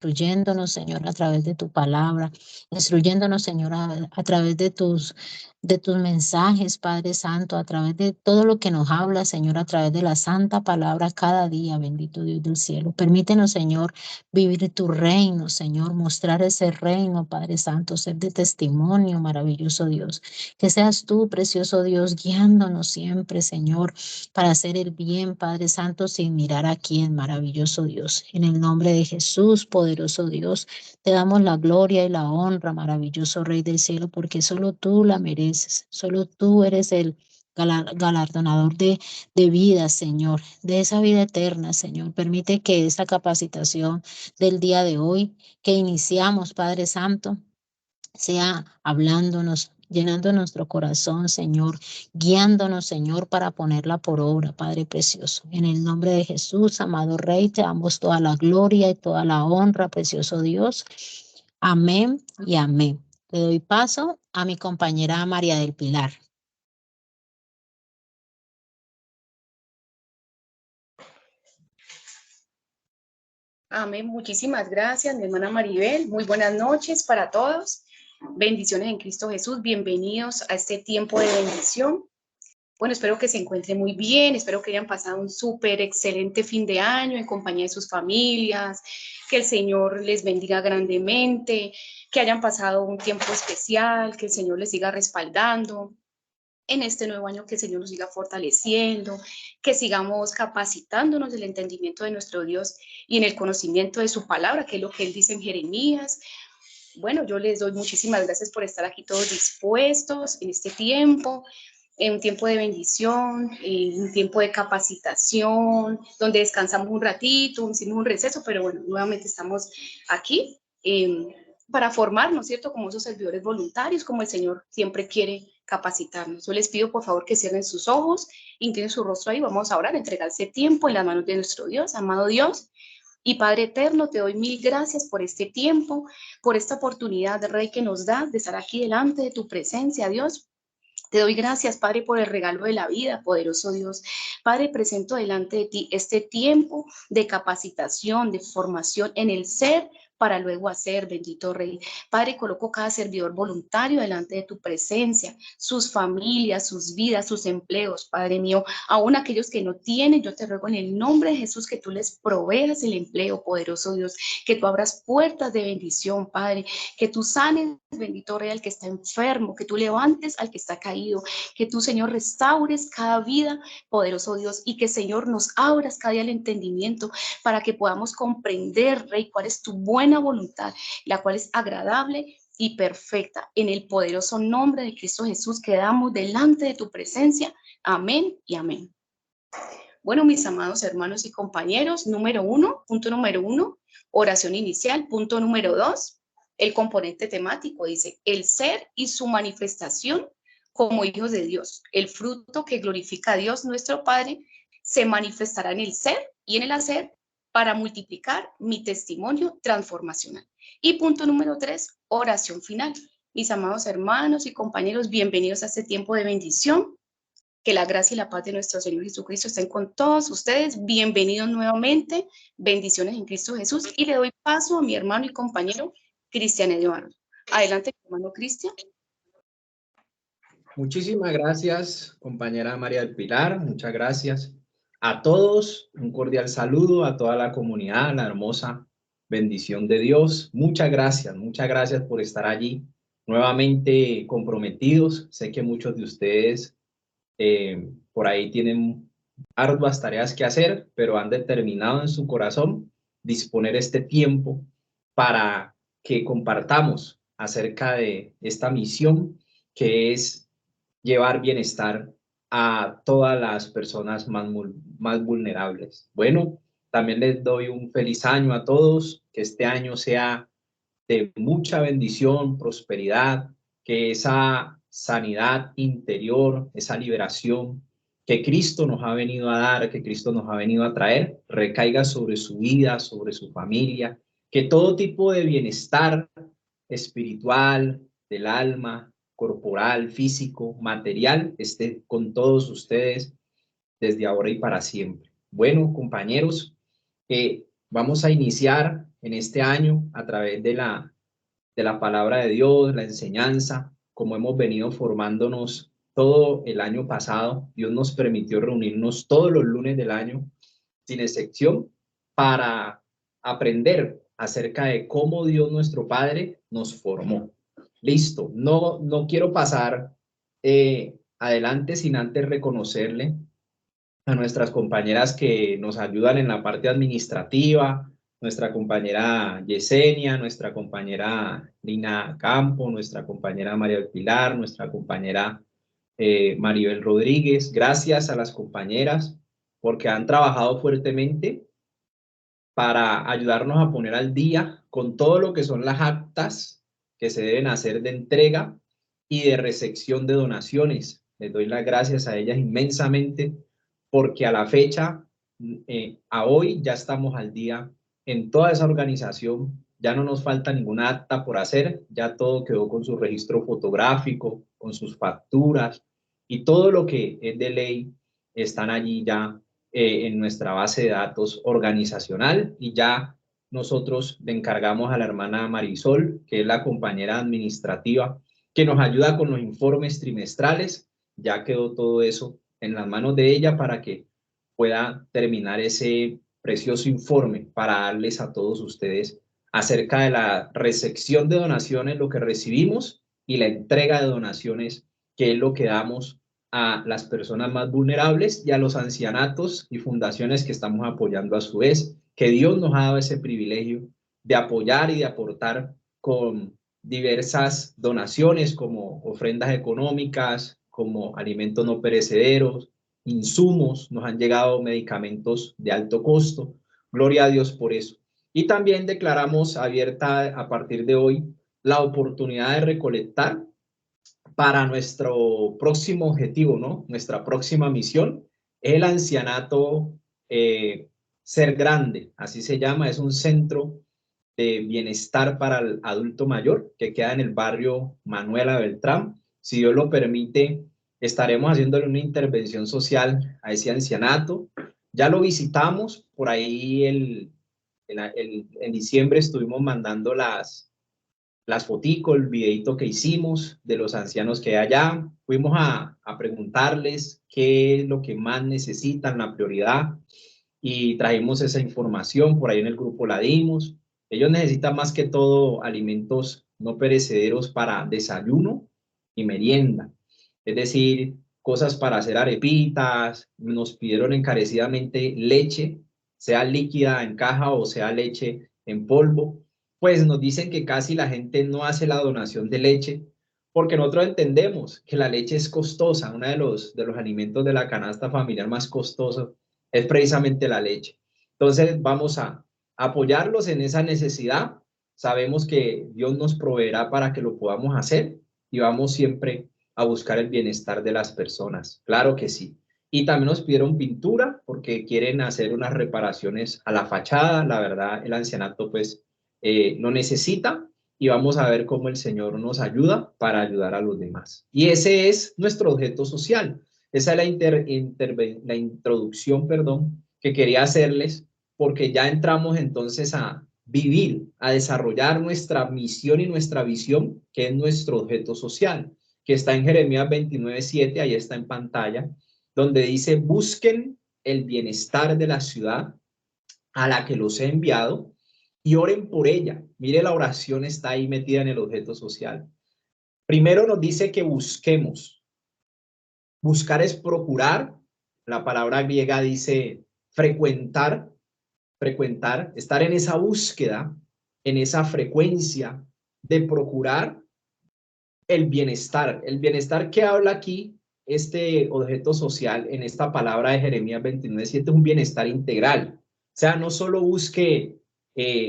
instruyéndonos, Señor, a través de tu palabra, instruyéndonos, Señor, a través de tus mensajes, Padre Santo, a través de todo lo que nos habla, Señor, a través de la santa palabra cada día, bendito Dios del cielo. Permítenos, Señor, vivir tu reino, Señor, mostrar ese reino, Padre Santo, ser de testimonio, maravilloso Dios. Que seas tú, precioso Dios, guiándonos siempre, Señor, para hacer el bien, Padre Santo, sin mirar a quién, maravilloso Dios. En el nombre de Jesús, poderoso Dios, te damos la gloria y la honra, maravilloso Rey del cielo, porque solo tú la mereces, solo tú eres el galardonador de vida, Señor, de esa vida eterna, Señor. Permite que esa capacitación del día de hoy que iniciamos, Padre Santo, sea hablándonos, llenando nuestro corazón, Señor, guiándonos, Señor, para ponerla por obra, Padre precioso. En el nombre de Jesús, amado Rey, te damos toda la gloria y toda la honra, precioso Dios. Amén y amén. Le doy paso a mi compañera María del Pilar. Amén. Muchísimas gracias, mi hermana Maribel. Muy buenas noches para todos. Bendiciones en Cristo Jesús. Bienvenidos a este tiempo de bendición. Bueno, espero que se encuentren muy bien, espero que hayan pasado un súper excelente fin de año en compañía de sus familias, que el Señor les bendiga grandemente, que hayan pasado un tiempo especial, que el Señor les siga respaldando en este nuevo año, que el Señor nos siga fortaleciendo, que sigamos capacitándonos del entendimiento de nuestro Dios y en el conocimiento de su palabra, que es lo que Él dice en Jeremías. Bueno, yo les doy muchísimas gracias por estar aquí todos dispuestos en este tiempo, en un tiempo de bendición, en un tiempo de capacitación, donde descansamos un ratito, hicimos un receso, pero bueno, nuevamente estamos aquí para formarnos, ¿cierto? Como esos servidores voluntarios, como el Señor siempre quiere capacitarnos. Yo les pido, por favor, que cierren sus ojos, inclinen su rostro ahí, vamos a orar, entregarse tiempo en las manos de nuestro Dios, amado Dios. Y Padre eterno, te doy mil gracias por este tiempo, por esta oportunidad, Rey, que nos da de estar aquí delante de tu presencia, Dios. Te doy gracias, Padre, por el regalo de la vida, poderoso Dios. Padre, presento delante de ti este tiempo de capacitación, de formación en el ser para luego hacer, bendito Rey. Padre, coloco cada servidor voluntario delante de tu presencia, sus familias, sus vidas, sus empleos, Padre mío, aún aquellos que no tienen, yo te ruego en el nombre de Jesús que tú les proveas el empleo, poderoso Dios, que tú abras puertas de bendición, Padre, que tú sanes, bendito Rey, al que está enfermo, que tú levantes al que está caído, que tú, Señor, restaures cada vida, poderoso Dios, y que, Señor, nos abras cada día el entendimiento para que podamos comprender, Rey, cuál es tu buena voluntad, la cual es agradable y perfecta. En el poderoso nombre de Cristo Jesús quedamos delante de tu presencia. Amén y amén. Bueno, mis amados hermanos y compañeros, punto número uno, oración inicial. Punto número dos, el componente temático dice, el ser y su manifestación como hijos de Dios. El fruto que glorifica a Dios nuestro Padre se manifestará en el ser y en el hacer para multiplicar mi testimonio transformacional. Y punto número tres, oración final. Mis amados hermanos y compañeros, bienvenidos a este tiempo de bendición. Que la gracia y la paz de nuestro Señor Jesucristo estén con todos ustedes. Bienvenidos nuevamente. Bendiciones en Cristo Jesús. Y le doy paso a mi hermano y compañero Cristian Eduardo. Adelante, hermano Cristian. Muchísimas gracias, compañera María del Pilar. Muchas gracias a todos. Un cordial saludo a toda la comunidad, la hermosa bendición de Dios. Muchas gracias por estar allí nuevamente comprometidos. Sé que muchos de ustedes por ahí tienen arduas tareas que hacer, pero han determinado en su corazón disponer este tiempo para que compartamos acerca de esta misión que es llevar bienestar a todas las personas más vulnerables. Bueno, también les doy un feliz año a todos, que este año sea de mucha bendición, prosperidad, que esa sanidad interior, esa liberación que Cristo nos ha venido a dar, que Cristo nos ha venido a traer, recaiga sobre su vida, sobre su familia, que todo tipo de bienestar espiritual, del alma, corporal, físico, material, esté con todos ustedes desde ahora y para siempre. Bueno, compañeros, Vamos a iniciar en este año a través de la palabra de Dios, la enseñanza, como hemos venido formándonos todo el año pasado. Dios nos permitió reunirnos todos los lunes del año, sin excepción, para aprender acerca de cómo Dios nuestro Padre nos formó. Listo, no quiero pasar adelante sin antes reconocerle a nuestras compañeras que nos ayudan en la parte administrativa, nuestra compañera Yesenia, nuestra compañera Lina Campo, nuestra compañera María del Pilar, nuestra compañera Maribel Rodríguez. Gracias a las compañeras porque han trabajado fuertemente para ayudarnos a poner al día con todo lo que son las actas que se deben hacer de entrega y de recepción de donaciones. Les doy las gracias a ellas inmensamente porque a la fecha, a hoy ya estamos al día en toda esa organización, ya no nos falta ninguna acta por hacer, ya todo quedó con su registro fotográfico, con sus facturas y todo lo que es de ley están allí ya en nuestra base de datos organizacional y ya nosotros le encargamos a la hermana Marisol, que es la compañera administrativa, que nos ayuda con los informes trimestrales. Ya quedó todo eso en las manos de ella para que pueda terminar ese precioso informe para darles a todos ustedes acerca de la recepción de donaciones, lo que recibimos, y la entrega de donaciones, que es lo que damos a las personas más vulnerables y a los ancianatos y fundaciones que estamos apoyando a su vez, que Dios nos ha dado ese privilegio de apoyar y de aportar con diversas donaciones como ofrendas económicas, como alimentos no perecederos, insumos, nos han llegado medicamentos de alto costo. Gloria a Dios por eso. Y también declaramos abierta a partir de hoy la oportunidad de recolectar para nuestro próximo objetivo, ¿no? Nuestra próxima misión, el ancianato Ser Grande, así se llama, es un centro de bienestar para el adulto mayor que queda en el barrio Manuela Beltrán. Si Dios lo permite, estaremos haciéndole una intervención social a ese ancianato. Ya lo visitamos, por ahí en diciembre estuvimos mandando las foticos, el videito que hicimos de los ancianos que hay allá. Fuimos a preguntarles qué es lo que más necesitan, la prioridad, y trajimos esa información, por ahí en el grupo la dimos. Ellos necesitan más que todo alimentos no perecederos para desayuno y merienda, es decir, cosas para hacer arepitas. Nos pidieron encarecidamente leche, sea líquida en caja o sea leche en polvo. Pues nos dicen que casi la gente no hace la donación de leche porque nosotros entendemos que la leche es costosa. Uno de los alimentos de la canasta familiar más costoso es precisamente la leche. Entonces vamos a apoyarlos en esa necesidad. Sabemos que Dios nos proveerá para que lo podamos hacer y vamos siempre a buscar el bienestar de las personas. Claro que sí. Y también nos pidieron pintura porque quieren hacer unas reparaciones a la fachada. La verdad, el ancianato pues lo necesita y vamos a ver cómo el Señor nos ayuda para ayudar a los demás. Y ese es nuestro objeto social. Esa es la introducción, perdón, que quería hacerles, porque ya entramos entonces a vivir, a desarrollar nuestra misión y nuestra visión, que es nuestro objeto social, que está en Jeremías 29:7, ahí está en pantalla, donde dice: busquen el bienestar de la ciudad a la que los he enviado y oren por ella. Mire, la oración está ahí metida en el objeto social. Primero nos dice que busquemos. Buscar es procurar. La palabra griega dice frecuentar, estar en esa búsqueda, en esa frecuencia de procurar el bienestar. El bienestar que habla aquí este objeto social en esta palabra de Jeremías 29:7 es un bienestar integral. O sea, no solo busque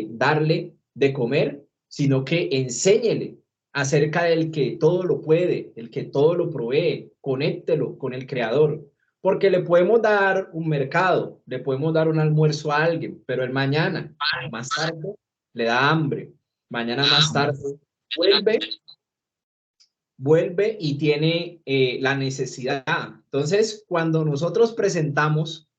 darle de comer, sino que enséñele acerca del que todo lo puede, el que todo lo provee, conéctelo con el Creador, porque le podemos dar un mercado, le podemos dar un almuerzo a alguien, pero el mañana, más tarde, le da hambre, mañana más tarde, vuelve y tiene la necesidad. Entonces, cuando nosotros presentamos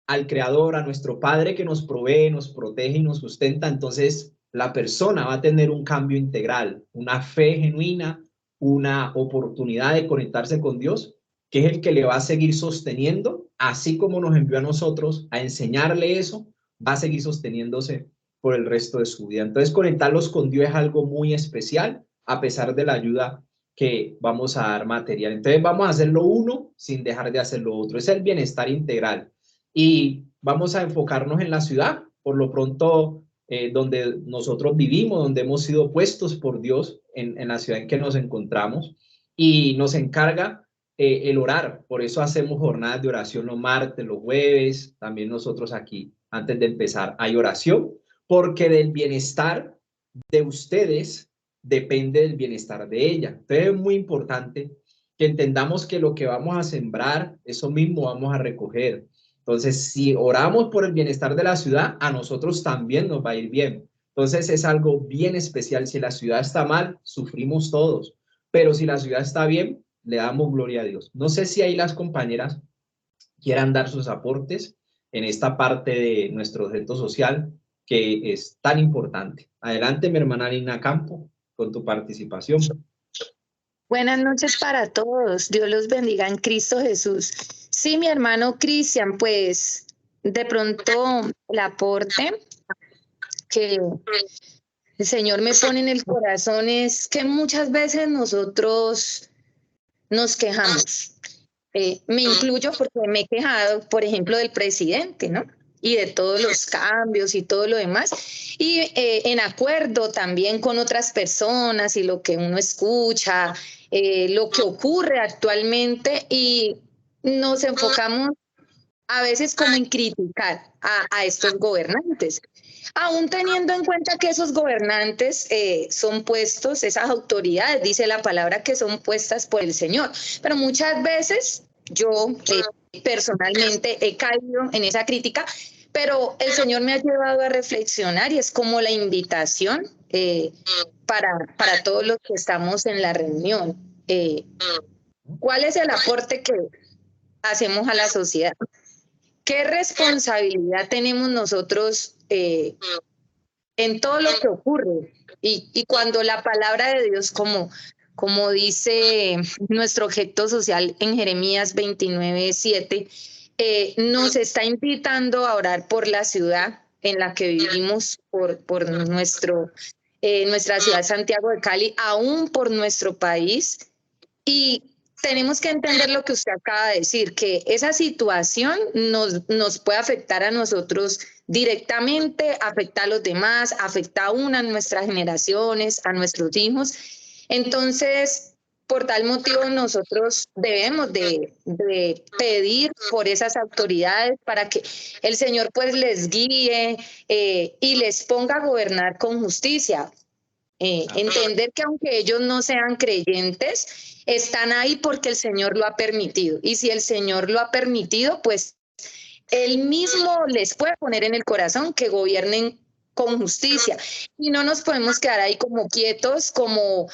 al Creador, a nuestro Padre que nos provee, nos protege y nos sustenta, entonces la persona va a tener un cambio integral, una fe genuina, una oportunidad de conectarse con Dios, que es el que le va a seguir sosteniendo, así como nos envió a nosotros a enseñarle eso, va a seguir sosteniéndose por el resto de su vida. Entonces, conectarlos con Dios es algo muy especial, a pesar de la ayuda que vamos a dar material. Entonces, vamos a hacer lo uno sin dejar de hacer lo otro. Es el bienestar integral. Y vamos a enfocarnos en la ciudad, por lo pronto, donde nosotros vivimos, donde hemos sido puestos por Dios en la ciudad en que nos encontramos. Y nos encarga el orar. Por eso hacemos jornadas de oración los martes, los jueves. También nosotros aquí, antes de empezar, hay oración, porque del bienestar de ustedes depende del bienestar de ella. Entonces es muy importante que entendamos que lo que vamos a sembrar, eso mismo vamos a recoger. Entonces, si oramos por el bienestar de la ciudad, a nosotros también nos va a ir bien. Entonces es algo bien especial. Si la ciudad está mal, sufrimos todos. Pero si la ciudad está bien, le damos gloria a Dios. No sé si ahí las compañeras quieran dar sus aportes en esta parte de nuestro objeto social que es tan importante. Adelante, mi hermana Lina Campo, con tu participación. Buenas noches para todos. Dios los bendiga en Cristo Jesús. Sí, mi hermano Cristian, pues de pronto el aporte que el Señor me pone en el corazón es que muchas veces nosotros nos quejamos. Me incluyo porque me he quejado, por ejemplo, del presidente, ¿no? Y de todos los cambios y todo lo demás. Y en acuerdo también con otras personas y lo que uno escucha, lo que ocurre actualmente y nos enfocamos a veces como en criticar a estos gobernantes, aún teniendo en cuenta que esos gobernantes son puestos, esas autoridades, dice la palabra, que son puestas por el Señor. Pero muchas veces yo personalmente he caído en esa crítica, pero el Señor me ha llevado a reflexionar y es como la invitación para todos los que estamos en la reunión. ¿Cuál es el aporte que hacemos a la sociedad? ¿Qué responsabilidad tenemos nosotros en todo lo que ocurre? Y cuando la palabra de Dios, como dice nuestro objeto social en Jeremías 29:7, nos está invitando a orar por la ciudad en la que vivimos, por nuestra ciudad Santiago de Cali, aún por nuestro país. Y tenemos que entender lo que usted acaba de decir, que esa situación nos puede afectar a nosotros directamente, afecta a los demás, afecta aún a nuestras generaciones, a nuestros hijos. Entonces, por tal motivo, nosotros debemos de pedir por esas autoridades para que el Señor pues les guíe y les ponga a gobernar con justicia. Entender que aunque ellos no sean creyentes, están ahí porque el Señor lo ha permitido. Y si el Señor lo ha permitido, pues Él mismo les puede poner en el corazón que gobiernen con justicia. Y no nos podemos quedar ahí como quietos, como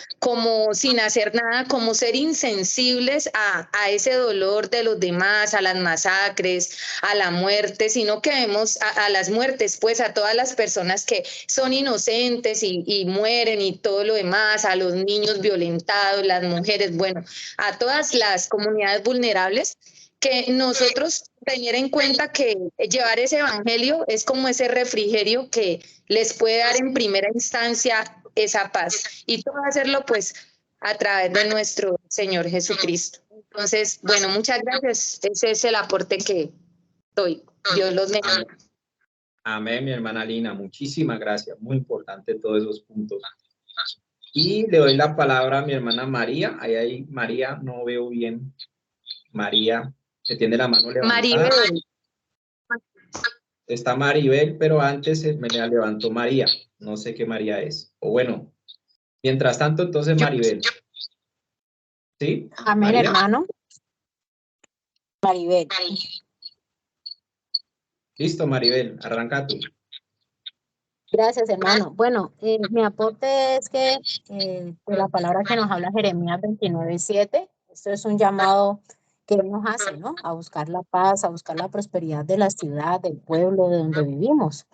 sin hacer nada, como ser insensibles a ese dolor de los demás, a las masacres, a la muerte, sino que vemos a las muertes, pues a todas las personas que son inocentes y mueren y todo lo demás, a los niños violentados, las mujeres, bueno, a todas las comunidades vulnerables, que nosotros tener en cuenta que llevar ese evangelio es como ese refrigerio que les puede dar en primera instancia esa paz, y todo hacerlo pues a través de nuestro Señor Jesucristo. Entonces, bueno, muchas gracias. Ese es el aporte que doy. Dios los bendiga. Amén, mi hermana Lina. Muchísimas gracias. Muy importante todos esos puntos. Y le doy la palabra a mi hermana María. Ahí María, no veo bien. María, que tiene la mano levantada. Maribel. Está Maribel, pero antes me la levantó María. No sé qué María es. O bueno, mientras tanto, entonces Maribel. ¿Sí? Amén, María. hermano. Maribel. Listo, Maribel, arranca tú. Gracias, hermano. Bueno, mi aporte es que de la palabra que nos habla Jeremías 29:7, esto es un llamado que Él nos hace, ¿no? A buscar la paz, a buscar la prosperidad de la ciudad, del pueblo, de donde vivimos.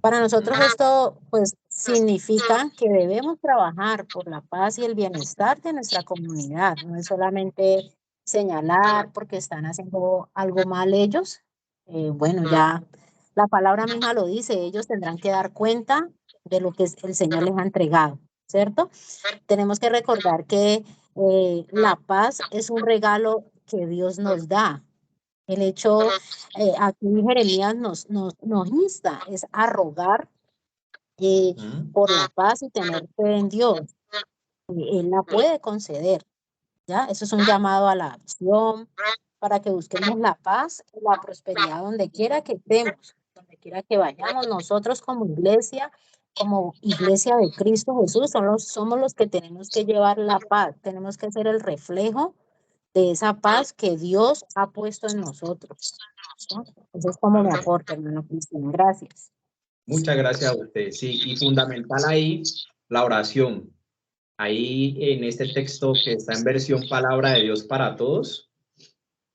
Para nosotros esto, pues, significa que debemos trabajar por la paz y el bienestar de nuestra comunidad. No es solamente señalar porque están haciendo algo mal ellos. Bueno, ya la palabra misma lo dice, ellos tendrán que dar cuenta de lo que el Señor les ha entregado, ¿cierto? Tenemos que recordar que la paz es un regalo que Dios nos da. El hecho, aquí Jeremías nos insta, es a rogar por la paz y tener fe en Dios. Él la puede conceder, ¿ya? Eso es un llamado a la acción para que busquemos la paz y la prosperidad donde quiera que estemos, donde quiera que vayamos. Nosotros como iglesia de Cristo Jesús, somos los que tenemos que llevar la paz, tenemos que ser el reflejo de esa paz que Dios ha puesto en nosotros, ¿no? Eso es como mi aporte, hermano Cristian. Gracias. Muchas gracias a usted. Sí, y fundamental ahí la oración. Ahí en este texto que está en versión Palabra de Dios para Todos,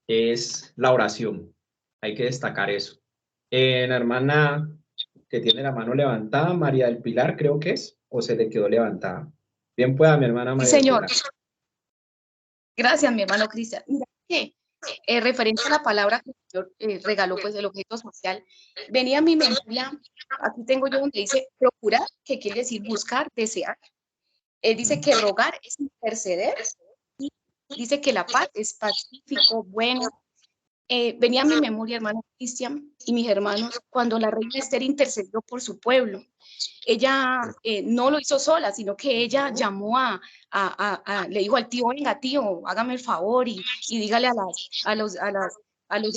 es la oración. Hay que destacar eso. La hermana que tiene la mano levantada, María del Pilar, creo que es, o se le quedó levantada. Bien pueda, mi hermana Sí, María del señor. Pilar. Gracias, mi hermano Cristian. Mira que referente a la palabra que el Señor regaló, pues el objeto social, venía a mi memoria, aquí tengo yo donde dice procurar, que quiere decir buscar, desear. Él dice que rogar es interceder, y dice que la paz es pacífico, bueno. Venía a mi memoria, hermano Cristian y mis hermanos, cuando la reina Esther intercedió por su pueblo. Ella no lo hizo sola, sino que ella llamó le dijo al tío, venga tío, hágame el favor y dígale a los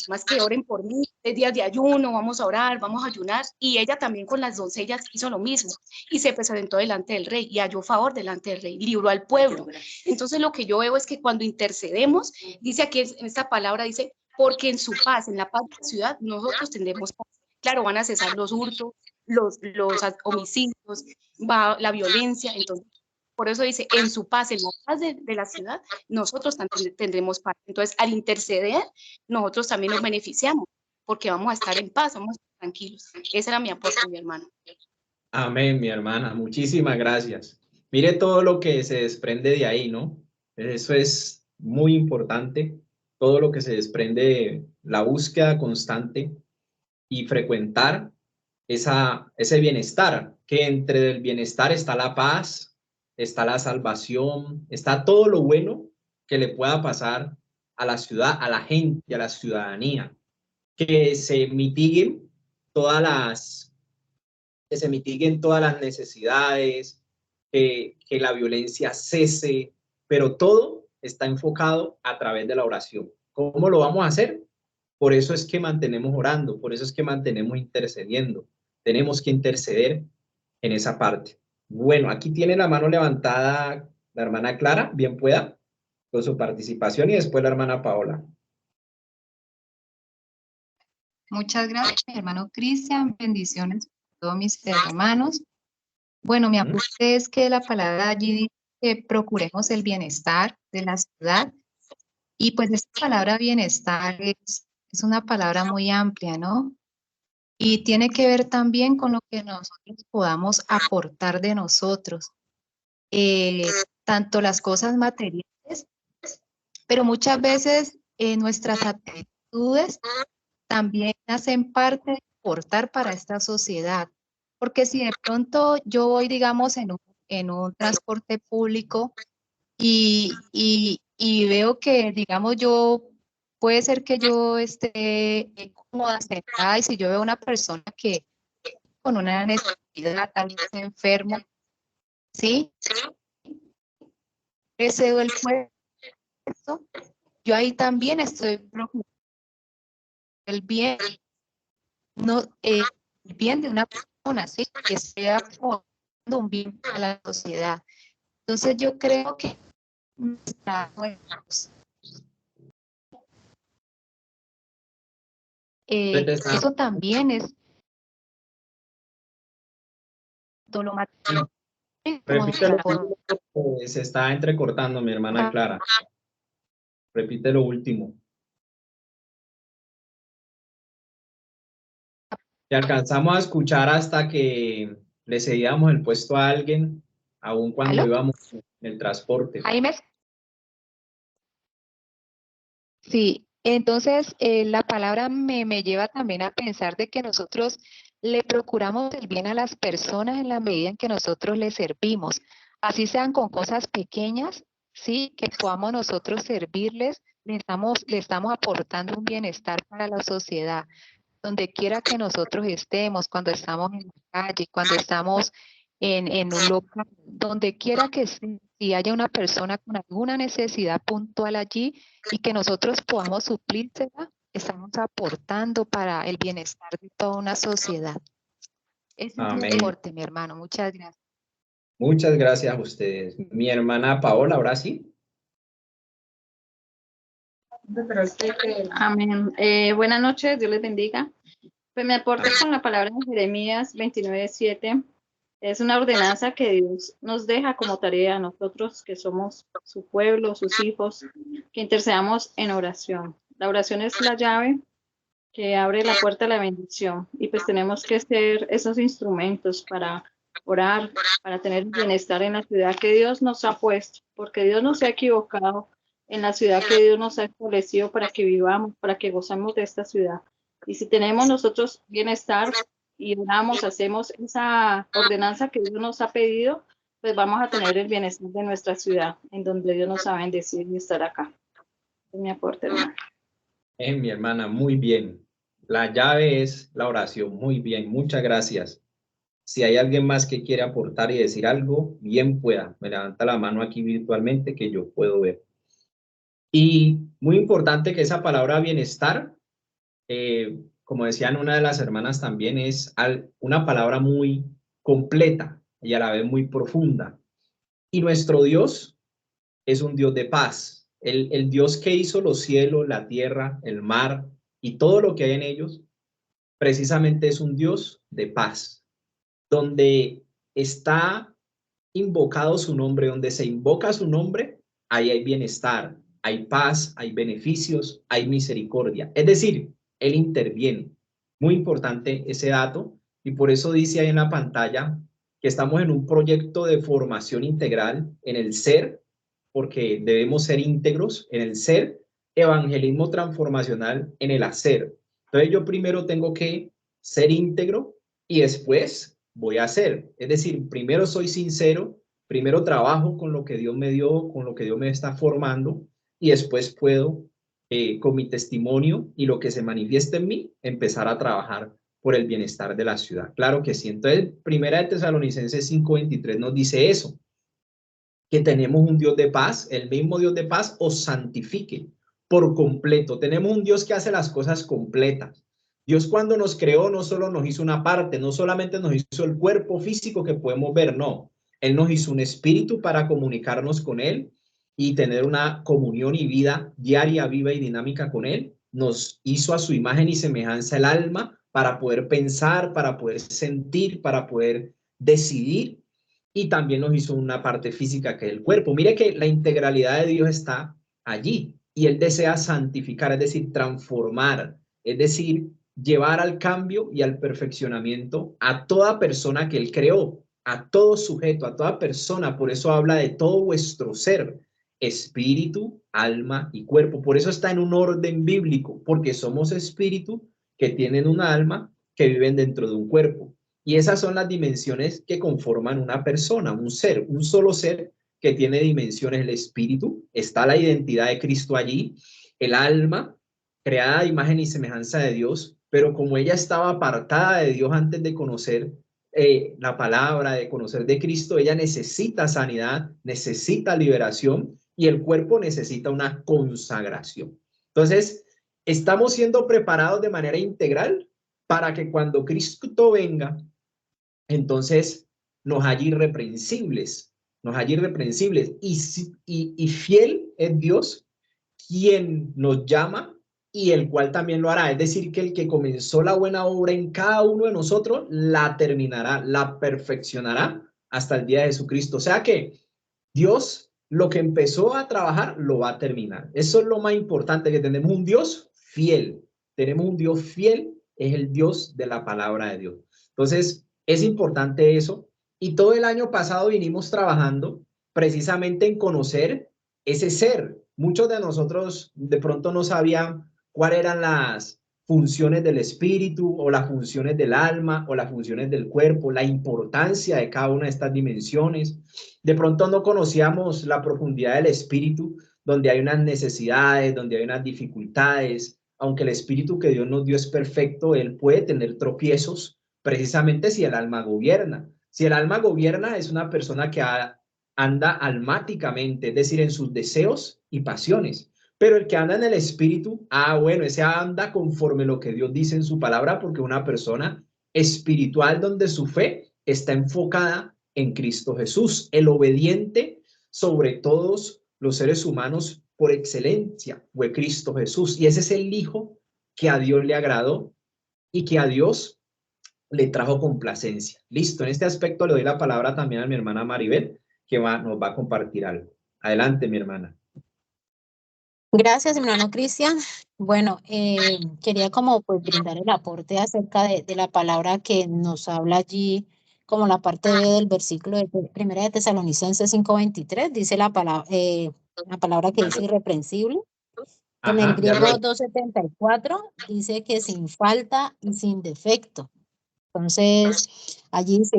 demás que oren por mí, es días de ayuno, vamos a orar, vamos a ayunar, y ella también con las doncellas hizo lo mismo, y se presentó delante del rey, y halló favor delante del rey, libró al pueblo. Entonces lo que yo veo es que cuando intercedemos, dice aquí en esta palabra, dice, porque en su paz, en la paz de la ciudad, nosotros tendremos paz. Claro, van a cesar los hurtos, los homicidios, la violencia. Entonces, por eso dice, en su paz, en la paz de la ciudad, nosotros también tendremos paz. Entonces, al interceder, nosotros también nos beneficiamos, porque vamos a estar en paz, vamos a estar tranquilos. Ese era mi aporte, mi hermano. Amén, mi hermana. Muchísimas gracias. Mire todo lo que se desprende de ahí, ¿no? Eso es muy importante. Todo lo que se desprende de la búsqueda constante y frecuentar ese bienestar, que entre el bienestar está la paz, está la salvación, está todo lo bueno que le pueda pasar a la ciudad, a la gente, a la ciudadanía, que se mitiguen todas las, que se mitiguen todas las necesidades, que la violencia cese, pero todo está enfocado a través de la oración. ¿Cómo lo vamos a hacer? Por eso es que mantenemos orando, por eso es que mantenemos intercediendo. Tenemos que interceder en esa parte. Bueno, aquí tiene la mano levantada la hermana Clara, bien pueda, con su participación, y después la hermana Paola. Muchas gracias, mi hermano Cristian. Bendiciones a todos mis hermanos. Bueno, mi apunte es que la palabra allí dice que procuremos el bienestar de la ciudad. Y pues esta palabra bienestar es una palabra muy amplia, ¿no? Y tiene que ver también con lo que nosotros podamos aportar de nosotros. Tanto las cosas materiales, pero muchas veces nuestras actitudes también hacen parte de aportar para esta sociedad. Porque si de pronto yo voy, digamos, en un transporte público y veo que, digamos, puede ser que yo esté cómoda, sentada, y si yo veo una persona que con una necesidad, tal vez enfermo, ¿sí? Cedo el puesto, yo ahí también estoy procurando el bien, no, el bien de una persona, ¿sí? Que sea aportando un bien a la sociedad. Entonces yo creo que eso también es todo lo material. Repítelo, se está entrecortando, mi hermana Clara. Repite lo último. Te alcanzamos a escuchar hasta que le cedíamos el puesto a alguien, aun cuando ¿Aló? íbamos en el transporte. Jaime. Sí, entonces la palabra me lleva también a pensar de que nosotros le procuramos el bien a las personas en la medida en que nosotros les servimos, así sean con cosas pequeñas, sí, que podamos nosotros servirles, le estamos aportando un bienestar para la sociedad, donde quiera que nosotros estemos, cuando estamos en la calle, cuando estamos en un local, donde quiera que esté, si haya una persona con alguna necesidad puntual allí y que nosotros podamos suplírsela, estamos aportando para el bienestar de toda una sociedad. Ese es mi Amén. aporte, mi hermano. Muchas gracias. Muchas gracias a ustedes. Mi hermana Paola, ahora sí. Amén. Buenas noches, Dios les bendiga. Pues me aporto con la palabra de Jeremías 29:7. Es una ordenanza que Dios nos deja como tarea a nosotros que somos su pueblo, sus hijos, que intercedamos en oración. La oración es la llave que abre la puerta a la bendición y pues tenemos que ser esos instrumentos para orar, para tener bienestar en la ciudad que Dios nos ha puesto, porque Dios no se ha equivocado en la ciudad que Dios nos ha establecido para que vivamos, para que gozamos de esta ciudad. Y si tenemos nosotros bienestar y oramos, hacemos esa ordenanza que Dios nos ha pedido, pues vamos a tener el bienestar de nuestra ciudad, en donde Dios nos ha bendecido y estar acá. Es mi aporte, hermano. Mi hermana, muy bien. La llave es la oración. Muy bien, muchas gracias. Si hay alguien más que quiere aportar y decir algo, bien pueda. Me levanta la mano aquí virtualmente que yo puedo ver. Y muy importante que esa palabra bienestar, como decían una de las hermanas también, es una palabra muy completa y a la vez muy profunda. Y nuestro Dios es un Dios de paz. El Dios que hizo los cielos, la tierra, el mar y todo lo que hay en ellos, precisamente es un Dios de paz, donde está invocado su nombre, donde se invoca su nombre, ahí hay bienestar, hay paz, hay beneficios, hay misericordia. Es decir, Él interviene. Muy importante ese dato y por eso dice ahí en la pantalla que estamos en un proyecto de formación integral en el ser, porque debemos ser íntegros en el ser, evangelismo transformacional en el hacer. Entonces yo primero tengo que ser íntegro y después voy a hacer. Es decir, primero soy sincero, primero trabajo con lo que Dios me dio, con lo que Dios me está formando y después puedo, con mi testimonio y lo que se manifiesta en mí, empezar a trabajar por el bienestar de la ciudad. Claro que sí. Entonces, Primera de Tesalonicenses 5:23 nos dice eso, que tenemos un Dios de paz, el mismo Dios de paz os santifique por completo. Tenemos un Dios que hace las cosas completas. Dios cuando nos creó no solo nos hizo una parte, no solamente nos hizo el cuerpo físico que podemos ver, no. Él nos hizo un espíritu para comunicarnos con Él y tener una comunión y vida diaria, viva y dinámica con Él. Nos hizo a su imagen y semejanza el alma para poder pensar, para poder sentir, para poder decidir. Y también nos hizo una parte física que es el cuerpo. Mire que la integralidad de Dios está allí y Él desea santificar, es decir, transformar, es decir, llevar al cambio y al perfeccionamiento a toda persona que Él creó, a todo sujeto, a toda persona. Por eso habla de todo vuestro ser, espíritu, alma y cuerpo. Por eso está en un orden bíblico, porque somos espíritu que tienen una alma que viven dentro de un cuerpo. Y esas son las dimensiones que conforman una persona, un ser, un solo ser que tiene dimensiones, el espíritu, está la identidad de Cristo allí, el alma, creada a imagen y semejanza de Dios, pero como ella estaba apartada de Dios antes de conocer la palabra, de conocer de Cristo, ella necesita sanidad, necesita liberación y el cuerpo necesita una consagración. Entonces, estamos siendo preparados de manera integral para que cuando Cristo venga, entonces nos halla irreprensibles, y fiel es Dios quien nos llama y el cual también lo hará. Es decir, que el que comenzó la buena obra en cada uno de nosotros la terminará, la perfeccionará hasta el día de Jesucristo. O sea que Dios lo que empezó a trabajar lo va a terminar. Eso es lo más importante, que tenemos un Dios fiel. Tenemos un Dios fiel es el Dios de la palabra de Dios. Entonces, es importante eso. Y todo el año pasado vinimos trabajando precisamente en conocer ese ser. Muchos de nosotros de pronto no sabían cuáles eran las funciones del espíritu o las funciones del alma o las funciones del cuerpo, la importancia de cada una de estas dimensiones. De pronto no conocíamos la profundidad del espíritu, donde hay unas necesidades, donde hay unas dificultades. Aunque el espíritu que Dios nos dio es perfecto, él puede tener tropiezos precisamente si el alma gobierna. Si el alma gobierna, es una persona que anda almáticamente, es decir, en sus deseos y pasiones. Pero el que anda en el espíritu, bueno, ese anda conforme lo que Dios dice en su palabra, porque una persona espiritual donde su fe está enfocada en Cristo Jesús, el obediente sobre todos los seres humanos por excelencia fue Cristo Jesús. Y ese es el Hijo que a Dios le agradó y que a Dios le trajo complacencia. Listo, en este aspecto le doy la palabra también a mi hermana Maribel, que nos va a compartir algo. Adelante, mi hermana. Gracias, hermano Cristian. Bueno, quería como pues brindar el aporte acerca de la palabra que nos habla allí, como la parte B del versículo de Primera de Tesalonicenses 5:23, dice la palabra que dice irreprensible. En el griego 2:74 dice que sin falta y sin defecto. Entonces, allí dice,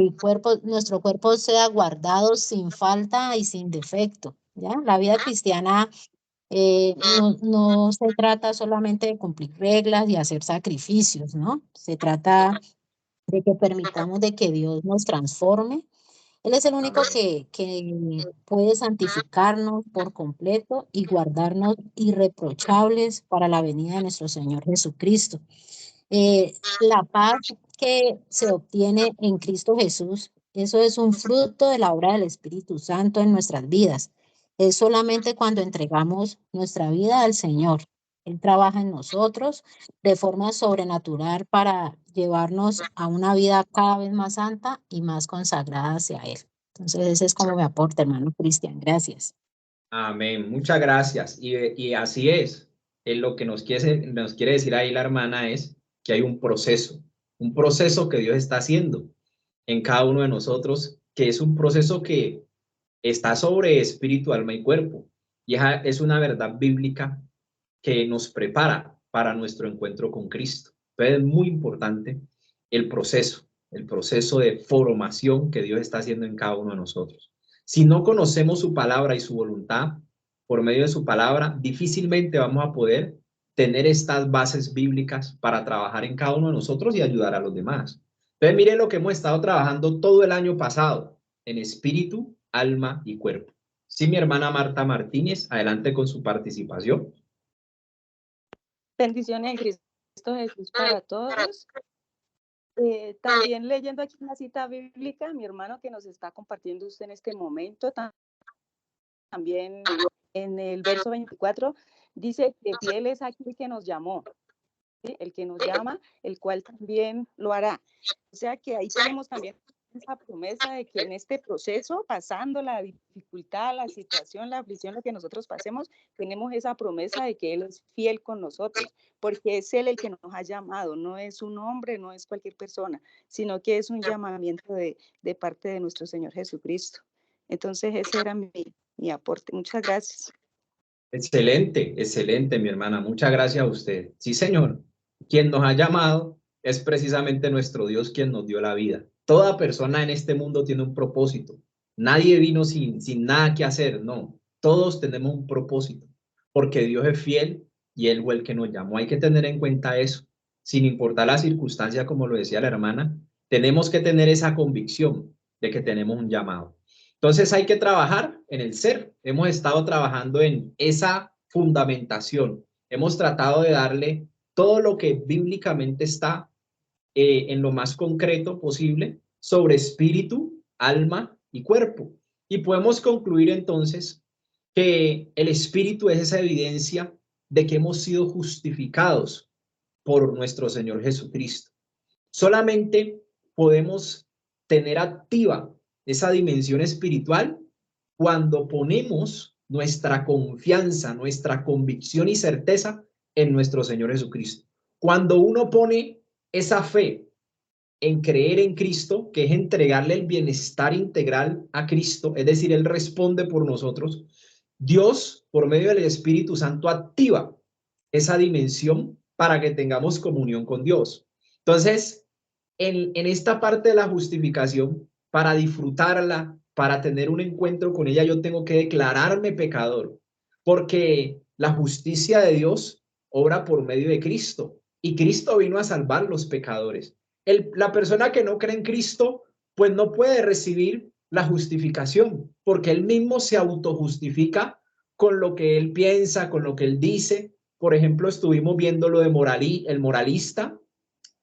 nuestro cuerpo sea guardado sin falta y sin defecto. ¿Ya? La vida cristiana no se trata solamente de cumplir reglas y hacer sacrificios, ¿no? Se trata de que permitamos de que Dios nos transforme. Él es el único que puede santificarnos por completo y guardarnos irreprochables para la venida de nuestro Señor Jesucristo. La paz que se obtiene en Cristo Jesús, eso es un fruto de la obra del Espíritu Santo en nuestras vidas. Es solamente cuando entregamos nuestra vida al Señor. Él trabaja en nosotros de forma sobrenatural para llevarnos a una vida cada vez más santa y más consagrada hacia Él. Entonces, ese es como me aporta, hermano Cristian. Gracias. Amén. Muchas gracias. Y así es. Lo que nos quiere decir ahí la hermana es que hay un proceso que Dios está haciendo en cada uno de nosotros, que es un proceso que está sobre espíritu, alma y cuerpo. Y es una verdad bíblica que nos prepara para nuestro encuentro con Cristo. Entonces es muy importante el proceso de formación que Dios está haciendo en cada uno de nosotros. Si no conocemos su palabra y su voluntad por medio de su palabra, difícilmente vamos a poder tener estas bases bíblicas para trabajar en cada uno de nosotros y ayudar a los demás. Entonces, miren lo que hemos estado trabajando todo el año pasado en espíritu, alma y cuerpo. Sí, mi hermana Marta Martínez, adelante con su participación. Bendiciones en Cristo Jesús para todos. También leyendo aquí una cita bíblica, mi hermano que nos está compartiendo usted en este momento, también en el verso 24, dice que fiel es aquel que nos llamó, ¿sí? El que nos llama, el cual también lo hará. O sea que ahí tenemos también esa promesa de que en este proceso, pasando la dificultad, la situación, la aflicción, lo que nosotros pasemos, tenemos esa promesa de que Él es fiel con nosotros, porque es Él el que nos ha llamado, no es un hombre, no es cualquier persona, sino que es un llamamiento de parte de nuestro Señor Jesucristo. Entonces ese era mi aporte. Muchas gracias. Excelente, excelente, mi hermana. Muchas gracias a usted. Sí, Señor. Quien nos ha llamado es precisamente nuestro Dios quien nos dio la vida. Toda persona en este mundo tiene un propósito. Nadie vino sin nada que hacer, no. Todos tenemos un propósito, porque Dios es fiel y Él fue el que nos llamó. Hay que tener en cuenta eso. Sin importar la circunstancia, como lo decía la hermana, tenemos que tener esa convicción de que tenemos un llamado. Entonces hay que trabajar en el ser. Hemos estado trabajando en esa fundamentación. Hemos tratado de darle todo lo que bíblicamente está en lo más concreto posible sobre espíritu, alma y cuerpo. Y podemos concluir entonces que el espíritu es esa evidencia de que hemos sido justificados por nuestro Señor Jesucristo. Solamente podemos tener activa esa dimensión espiritual cuando ponemos nuestra confianza, nuestra convicción y certeza en nuestro Señor Jesucristo. Cuando uno pone esa fe en creer en Cristo, que es entregarle el bienestar integral a Cristo, es decir, Él responde por nosotros, Dios, por medio del Espíritu Santo, activa esa dimensión para que tengamos comunión con Dios. Entonces, en esta parte de la justificación, para disfrutarla, para tener un encuentro con ella, yo tengo que declararme pecador, porque la justicia de Dios obra por medio de Cristo, y Cristo vino a salvar los pecadores. La persona que no cree en Cristo, pues no puede recibir la justificación, porque él mismo se autojustifica con lo que él piensa, con lo que él dice. Por ejemplo, estuvimos viendo lo de el moralista.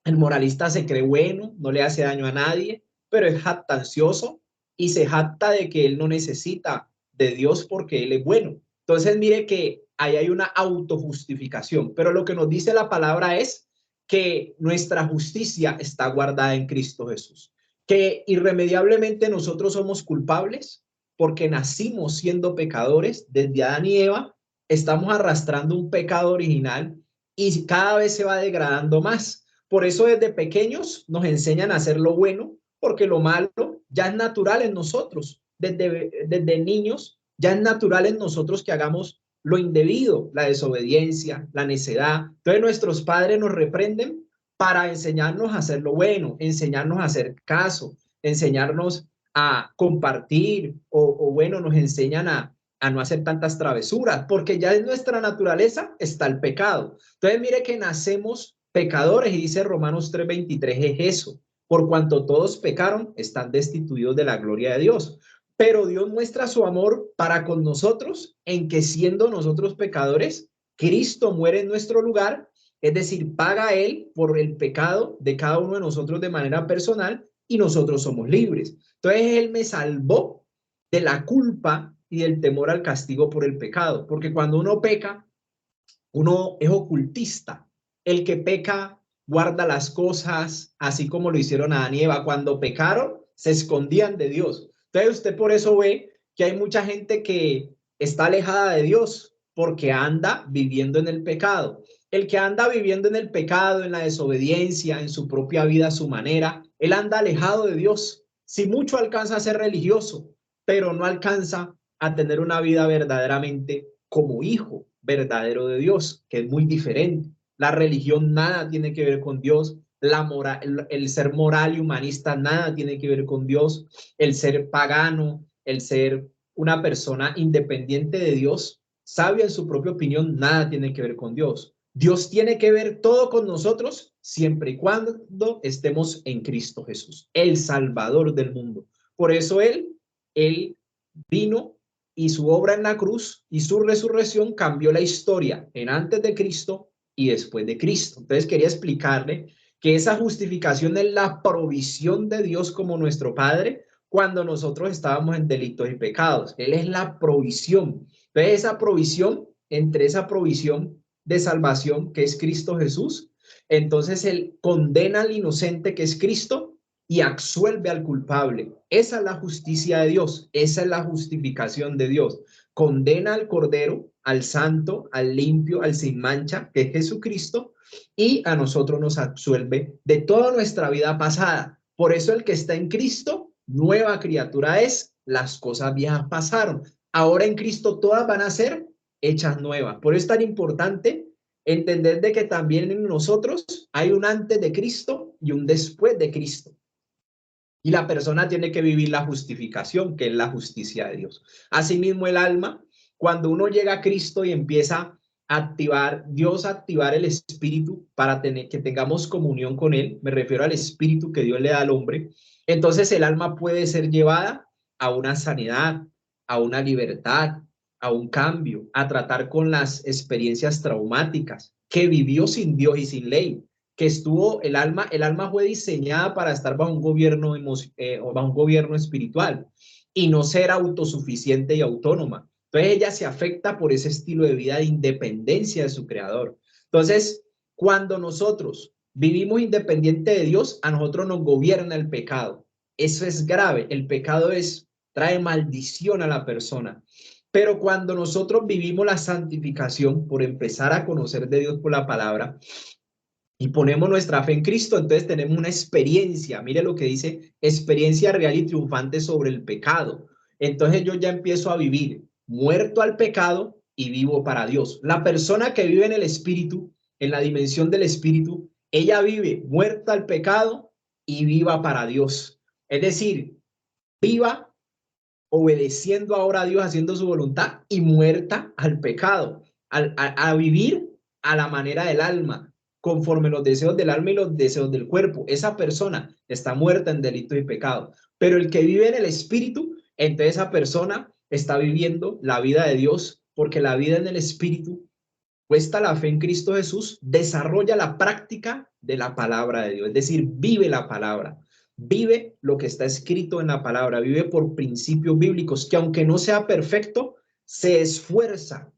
El moralista se cree bueno, no le hace daño a nadie, pero es jactancioso y se jacta de que él no necesita de Dios porque él es bueno. Entonces, mire que ahí hay una autojustificación, pero lo que nos dice la palabra es que nuestra justicia está guardada en Cristo Jesús, que irremediablemente nosotros somos culpables porque nacimos siendo pecadores. Desde Adán y Eva estamos arrastrando un pecado original y cada vez se va degradando más. Por eso desde pequeños nos enseñan a hacer lo bueno, porque lo malo ya es natural en nosotros. Desde niños ya es natural en nosotros que hagamos lo indebido, la desobediencia, la necedad. Entonces nuestros padres nos reprenden para enseñarnos a hacer lo bueno, enseñarnos a hacer caso, enseñarnos a compartir o bueno, nos enseñan a no hacer tantas travesuras, porque ya en nuestra naturaleza está el pecado. Entonces mire que nacemos pecadores, y dice Romanos 3:23 es eso, por cuanto todos pecaron, están destituidos de la gloria de Dios. Pero Dios muestra su amor para con nosotros en que siendo nosotros pecadores, Cristo muere en nuestro lugar, es decir, paga Él por el pecado de cada uno de nosotros de manera personal y nosotros somos libres. Entonces Él me salvó de la culpa y del temor al castigo por el pecado, porque cuando uno peca, uno es ocultista. El que peca guarda las cosas, así como lo hicieron Adán y Eva. Cuando pecaron, se escondían de Dios. Entonces usted por eso ve que hay mucha gente que está alejada de Dios porque anda viviendo en el pecado. El que anda viviendo en el pecado, en la desobediencia, en su propia vida, a su manera, él anda alejado de Dios. Si mucho alcanza a ser religioso, pero no alcanza a tener una vida verdaderamente como hijo verdadero de Dios, que es muy diferente. La religión nada tiene que ver con Dios, la moral, el ser moral y humanista nada tiene que ver con Dios, el ser pagano, el ser una persona independiente de Dios, sabio en su propia opinión, nada tiene que ver con Dios. Dios tiene que ver todo con nosotros siempre y cuando estemos en Cristo Jesús, el Salvador del mundo. Por eso Él vino y su obra en la cruz y su resurrección cambió la historia en antes de Cristo y después de Cristo. Entonces quería explicarle que esa justificación es la provisión de Dios como nuestro Padre cuando nosotros estábamos en delitos y pecados. Él es la provisión. Entonces esa provisión, entre esa provisión de salvación que es Cristo Jesús, entonces Él condena al inocente que es Cristo y absuelve al culpable. Esa es la justicia de Dios, esa es la justificación de Dios. Condena al Cordero, al Santo, al limpio, al sin mancha, que es Jesucristo, y a nosotros nos absuelve de toda nuestra vida pasada. Por eso el que está en Cristo, nueva criatura es, las cosas viejas pasaron. Ahora en Cristo todas van a ser hechas nuevas. Por eso es tan importante entender de que también en nosotros hay un antes de Cristo y un después de Cristo. Y la persona tiene que vivir la justificación, que es la justicia de Dios. Asimismo, el alma, cuando uno llega a Cristo y empieza a activar, Dios a activar el espíritu para que tengamos comunión con Él, me refiero al espíritu que Dios le da al hombre, entonces el alma puede ser llevada a una sanidad, a una libertad, a un cambio, a tratar con las experiencias traumáticas que vivió sin Dios y sin ley, que estuvo el alma fue diseñada para estar bajo un gobierno bajo un gobierno espiritual y no ser autosuficiente y autónoma. Entonces ella se afecta por ese estilo de vida de independencia de su creador. Entonces, cuando nosotros vivimos independiente de Dios, a nosotros nos gobierna el pecado. Eso es grave. El pecado trae maldición a la persona. Pero cuando nosotros vivimos la santificación por empezar a conocer de Dios por la palabra, y ponemos nuestra fe en Cristo, entonces tenemos una experiencia. Mire lo que dice, experiencia real y triunfante sobre el pecado. Entonces yo ya empiezo a vivir muerto al pecado y vivo para Dios. La persona que vive en el Espíritu, en la dimensión del Espíritu, ella vive muerta al pecado y viva para Dios. Es decir, viva obedeciendo ahora a Dios, haciendo su voluntad, y muerta al pecado, a vivir a la manera del alma, conforme los deseos del alma y los deseos del cuerpo. Esa persona está muerta en delito y pecado. Pero el que vive en el Espíritu, entonces esa persona está viviendo la vida de Dios, porque la vida en el Espíritu, puesta la fe en Cristo Jesús, desarrolla la práctica de la palabra de Dios, es decir, vive la palabra. Vive lo que está escrito en la palabra, vive por principios bíblicos, que aunque no sea perfecto, se esfuerza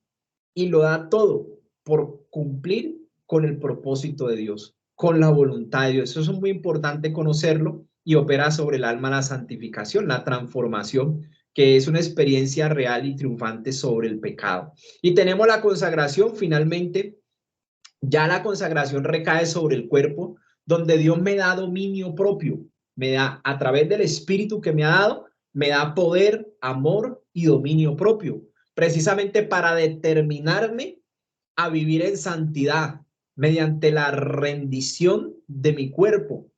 y lo da todo por cumplir con el propósito de Dios, con la voluntad de Dios. Eso es muy importante conocerlo, y opera sobre el alma la santificación, la transformación, que es una experiencia real y triunfante sobre el pecado. Y tenemos la consagración, finalmente, ya la consagración recae sobre el cuerpo, donde Dios me da dominio propio, me da, a través del Espíritu que me ha dado, me da poder, amor y dominio propio, precisamente para determinarme a vivir en santidad mediante la rendición de mi cuerpo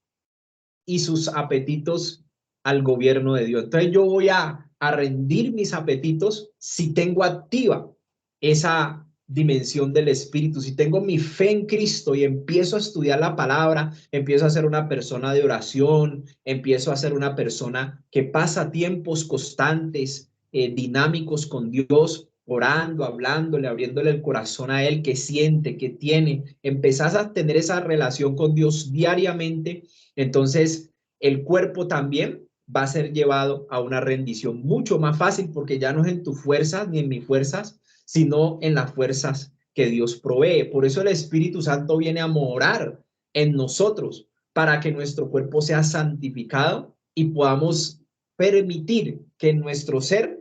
y sus apetitos al gobierno de Dios. Entonces yo voy a rendir mis apetitos si tengo activa esa dimensión del Espíritu, si tengo mi fe en Cristo y empiezo a estudiar la palabra, empiezo a ser una persona de oración, empiezo a ser una persona que pasa tiempos constantes, dinámicos con Dios, orando, hablándole, abriéndole el corazón a Él, que siente, que tiene, empezás a tener esa relación con Dios diariamente, entonces el cuerpo también va a ser llevado a una rendición mucho más fácil, porque ya no es en tus fuerzas ni en mis fuerzas, sino en las fuerzas que Dios provee. Por eso el Espíritu Santo viene a morar en nosotros, para que nuestro cuerpo sea santificado y podamos permitir que en nuestro ser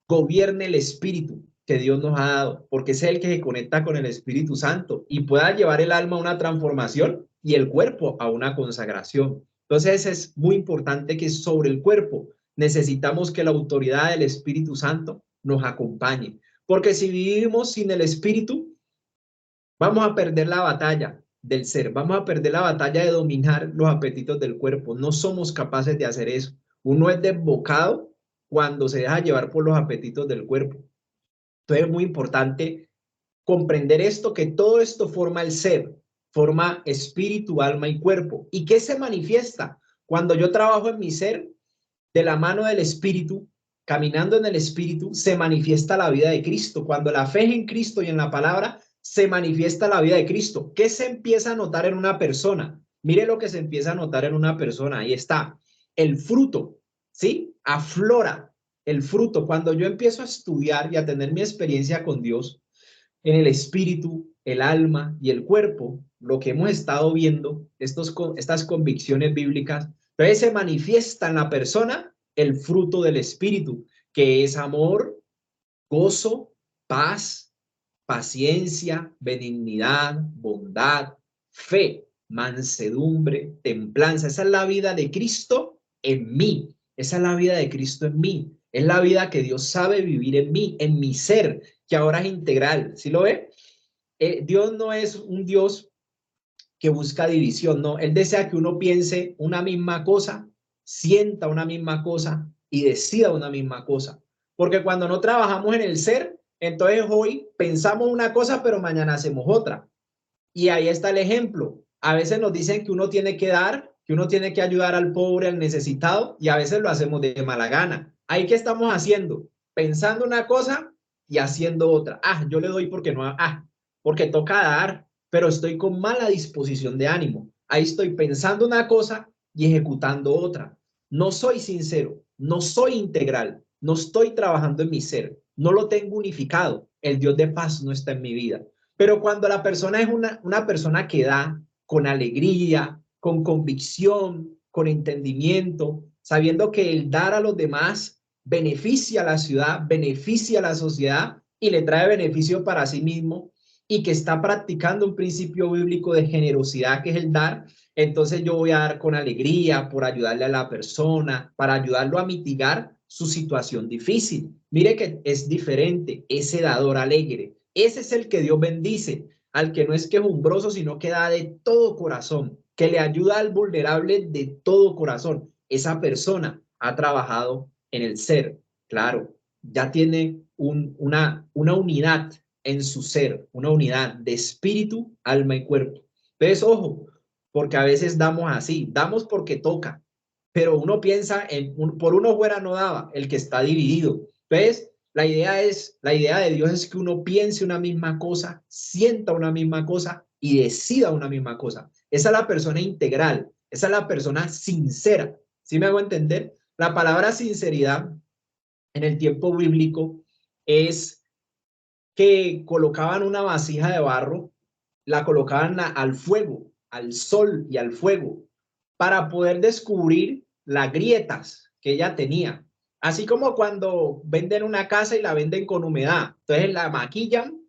gobierne el Espíritu que Dios nos ha dado, porque es el que se conecta con el Espíritu Santo y pueda llevar el alma a una transformación y el cuerpo a una consagración. Entonces es muy importante que sobre el cuerpo necesitamos que la autoridad del Espíritu Santo nos acompañe, porque si vivimos sin el Espíritu, vamos a perder la batalla del ser, vamos a perder la batalla de dominar los apetitos del cuerpo. No somos capaces de hacer eso. Uno es desbocado cuando se deja llevar por los apetitos del cuerpo. Entonces es muy importante comprender esto, que todo esto forma el ser, forma espíritu, alma y cuerpo. ¿Y qué se manifiesta? Cuando yo trabajo en mi ser, de la mano del Espíritu, caminando en el Espíritu, se manifiesta la vida de Cristo. Cuando la fe es en Cristo y en la palabra, se manifiesta la vida de Cristo. ¿Qué se empieza a notar en una persona? Mire lo que se empieza a notar en una persona. Ahí está. El fruto, ¿sí? Aflora el fruto. Cuando yo empiezo a estudiar y a tener mi experiencia con Dios, en el espíritu, el alma y el cuerpo, lo que hemos estado viendo, estas convicciones bíblicas, entonces se manifiesta en la persona el fruto del espíritu, que es amor, gozo, paz, paciencia, benignidad, bondad, fe, mansedumbre, templanza. Esa es la vida de Cristo en mí. Esa es la vida de Cristo en mí. Es la vida que Dios sabe vivir en mí, en mi ser, que ahora es integral. ¿Sí lo ve? Dios no es un Dios que busca división, no. Él desea que uno piense una misma cosa, sienta una misma cosa y decida una misma cosa. Porque cuando no trabajamos en el ser, entonces hoy pensamos una cosa, pero mañana hacemos otra. Y ahí está el ejemplo. A veces nos dicen que uno tiene que dar, que uno tiene que ayudar al pobre, al necesitado, y a veces lo hacemos de mala gana. ¿Ahí qué estamos haciendo? Pensando una cosa y haciendo otra. Yo le doy porque no, porque toca dar, pero estoy con mala disposición de ánimo. Ahí estoy pensando una cosa y ejecutando otra. No soy sincero, no soy integral, no estoy trabajando en mi ser, no lo tengo unificado. El Dios de paz no está en mi vida. Pero cuando la persona es una persona que da con alegría, con convicción, con entendimiento, sabiendo que el dar a los demás beneficia a la ciudad, beneficia a la sociedad y le trae beneficio para sí mismo, y que está practicando un principio bíblico de generosidad, que es el dar, entonces yo voy a dar con alegría por ayudarle a la persona, para ayudarlo a mitigar su situación difícil. Mire que es diferente ese dador alegre. Ese es el que Dios bendice, al que no es quejumbroso, sino que da de todo corazón, que le ayuda al vulnerable de todo corazón. Esa persona ha trabajado en el ser, claro, ya tiene una unidad en su ser, una unidad de espíritu, alma y cuerpo. Entonces, ojo, porque a veces damos así, damos porque toca, pero uno piensa por uno fuera no daba, el que está dividido. Entonces, la idea de Dios es que uno piense una misma cosa, sienta una misma cosa y decida una misma cosa. Esa es la persona integral, esa es la persona sincera. ¿Sí me hago entender? La palabra sinceridad en el tiempo bíblico es que colocaban una vasija de barro, la colocaban al fuego, al sol y al fuego, para poder descubrir las grietas que ella tenía. Así como cuando venden una casa y la venden con humedad. Entonces la maquillan,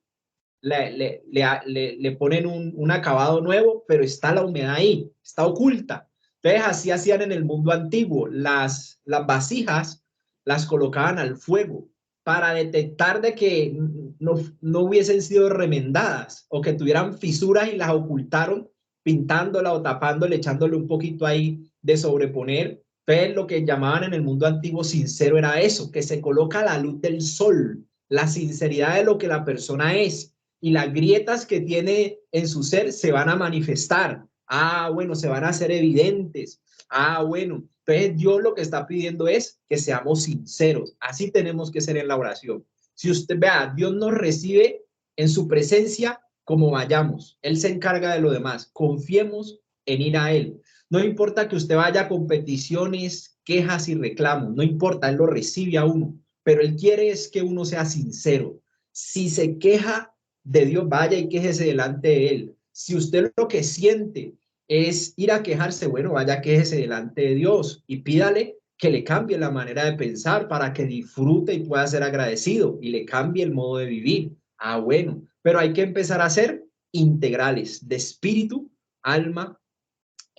le ponen un acabado nuevo, pero está la humedad ahí, está oculta. Entonces así hacían en el mundo antiguo. Las vasijas las colocaban al fuego para detectar de que no hubiesen sido remendadas o que tuvieran fisuras y las ocultaron pintándola o tapándole, echándole un poquito ahí de sobreponer. Entonces lo que llamaban en el mundo antiguo sincero era eso, que se coloca a la luz del sol, la sinceridad de lo que la persona es y las grietas que tiene en su ser se van a manifestar. Ah, bueno, se van a hacer evidentes. Ah, bueno, entonces Dios lo que está pidiendo es que seamos sinceros. Así tenemos que ser en la oración. Si usted vea, Dios nos recibe en su presencia como vayamos. Él se encarga de lo demás. Confiemos en ir a Él. No importa que usted vaya con peticiones, quejas y reclamos. No importa, Él lo recibe a uno. Pero Él quiere es que uno sea sincero. Si se queja de Dios, vaya y quéjese delante de Él. Si usted lo que siente es ir a quejarse, bueno, vaya, quéjese delante de Dios y pídale que le cambie la manera de pensar para que disfrute y pueda ser agradecido y le cambie el modo de vivir. Ah, bueno, pero hay que empezar a ser integrales de espíritu, alma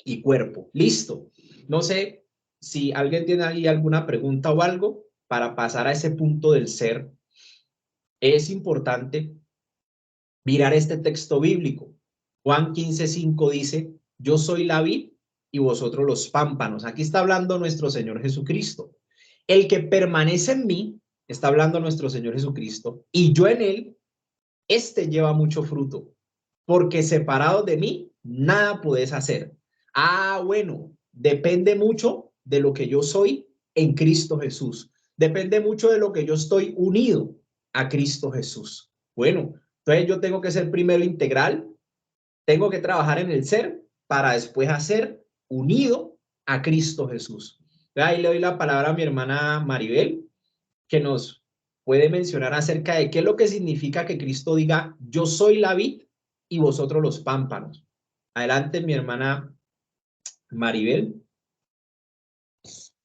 y cuerpo. Listo. No sé si alguien tiene ahí alguna pregunta o algo para pasar a ese punto del ser. Es importante mirar este texto bíblico. Juan 15:5 dice, yo soy la vid y vosotros los pámpanos. Aquí está hablando nuestro Señor Jesucristo. El que permanece en mí, está hablando nuestro Señor Jesucristo, y yo en él, este lleva mucho fruto, porque separado de mí, nada puedes hacer. Ah, bueno, depende mucho de lo que yo soy en Cristo Jesús. Depende mucho de lo que yo estoy unido a Cristo Jesús. Bueno, entonces yo tengo que ser primero integral, tengo que trabajar en el ser para después hacer unido a Cristo Jesús. Ahí le doy la palabra a mi hermana Maribel, que nos puede mencionar acerca de qué es lo que significa que Cristo diga, yo soy la vid y vosotros los pámpanos. Adelante, mi hermana Maribel.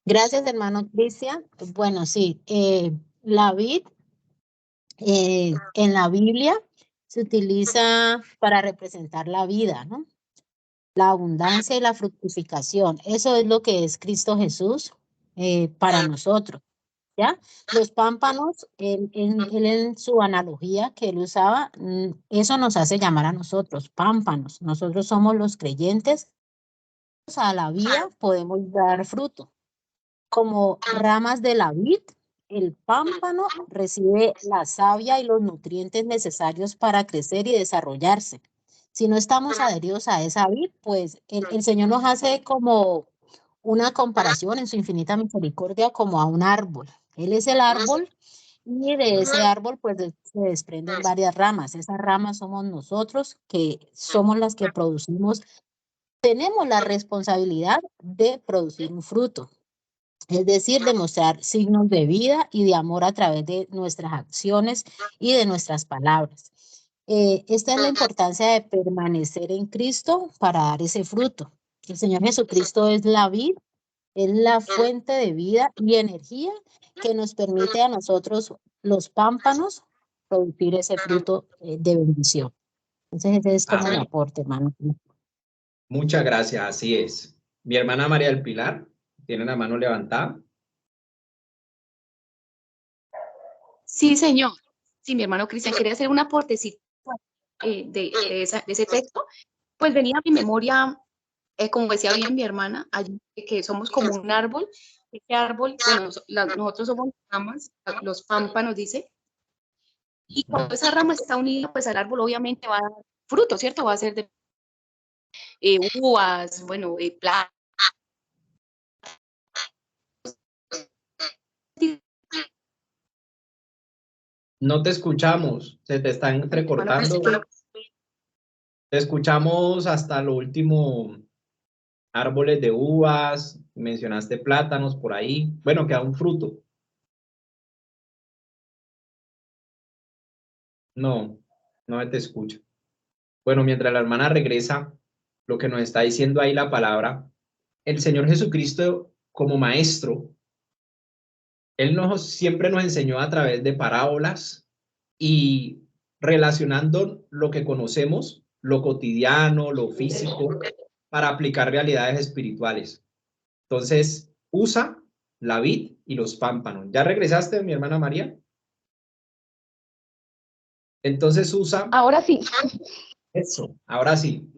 Gracias, hermano Cristian. Bueno, sí, la vid en la Biblia se utiliza para representar la vida, ¿no? La abundancia y la fructificación. Eso es lo que es Cristo Jesús para nosotros, ¿ya? Los pámpanos, él en su analogía que él usaba, eso nos hace llamar a nosotros pámpanos. Nosotros somos los creyentes. A la vida podemos dar fruto. Como ramas de la vid, el pámpano recibe la savia y los nutrientes necesarios para crecer y desarrollarse. Si no estamos adheridos a esa vid, pues el Señor nos hace como una comparación en su infinita misericordia como a un árbol. Él es el árbol y de ese árbol pues se desprenden varias ramas. Esas ramas somos nosotros, que somos las que producimos. Tenemos la responsabilidad de producir un fruto. Es decir, demostrar signos de vida y de amor a través de nuestras acciones y de nuestras palabras. Esta es la importancia de permanecer en Cristo para dar ese fruto. El Señor Jesucristo es la vid, es la fuente de vida y energía que nos permite a nosotros, los pámpanos, producir ese fruto de bendición. Entonces ese es como el Amén. aporte, hermano. Muchas gracias, así es. Mi hermana María del Pilar tiene la mano levantada. Sí, señor. Sí, mi hermano Cristian quería hacer un aportecito de ese texto. Pues venía a mi memoria, como decía bien mi hermana, allí, que somos como un árbol. Este árbol, bueno, nosotros somos ramas, los pámpanos, dice, y cuando esa rama está unida, pues al árbol obviamente va a dar fruto, ¿cierto? Va a ser de uvas, bueno, plantas. No te escuchamos, se te está entrecortando. Te escuchamos hasta lo último, árboles de uvas, mencionaste plátanos por ahí. Bueno, queda un fruto. No, no te escucho. Bueno, mientras la hermana regresa, lo que nos está diciendo ahí la palabra, el Señor Jesucristo como maestro, Él siempre nos enseñó a través de parábolas y relacionando lo que conocemos, lo cotidiano, lo físico, para aplicar realidades espirituales. Entonces, usa la vid y los pámpanos. ¿Ya regresaste, mi hermana María? Entonces usa... Ahora sí. Eso, ahora sí.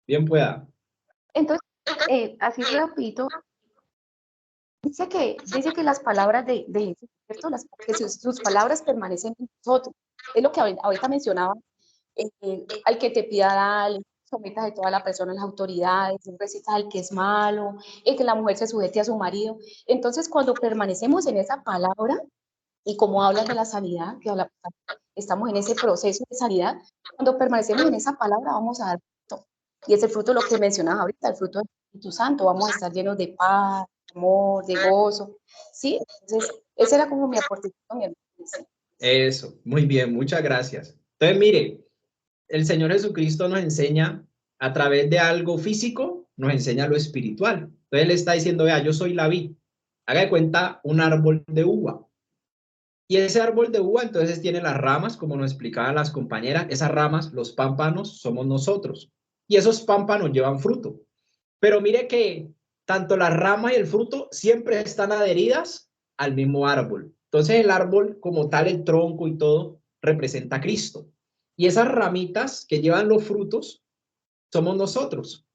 Bien pueda. Entonces, así rapidito, dice que las palabras de Jesús, ¿cierto? Que sus palabras permanecen en nosotros. Es lo que ahorita mencionaba, al que te pida dale, sometas de toda la persona a las autoridades, recitas al que es malo, que la mujer se sujete a su marido. Entonces, cuando permanecemos en esa palabra, y como hablas de la sanidad, estamos en ese proceso de sanidad, cuando permanecemos en esa palabra vamos a dar fruto. Y ese fruto lo que mencionas ahorita, el fruto del Espíritu Santo, vamos a estar llenos de paz, de amor, de gozo. ¿Sí? Entonces, ese era como mi aporte. Eso, muy bien, muchas gracias. Entonces, mire, el Señor Jesucristo nos enseña a través de algo físico, nos enseña lo espiritual. Entonces, Él está diciendo, vea, yo soy la vid. Haga de cuenta un árbol de uva. Y ese árbol de uva entonces tiene las ramas, como nos explicaban las compañeras, esas ramas, los pámpanos, somos nosotros. Y esos pámpanos llevan fruto. Pero mire que tanto la rama y el fruto siempre están adheridas al mismo árbol. Entonces el árbol como tal, el tronco y todo, representa a Cristo. Y esas ramitas que llevan los frutos somos nosotros.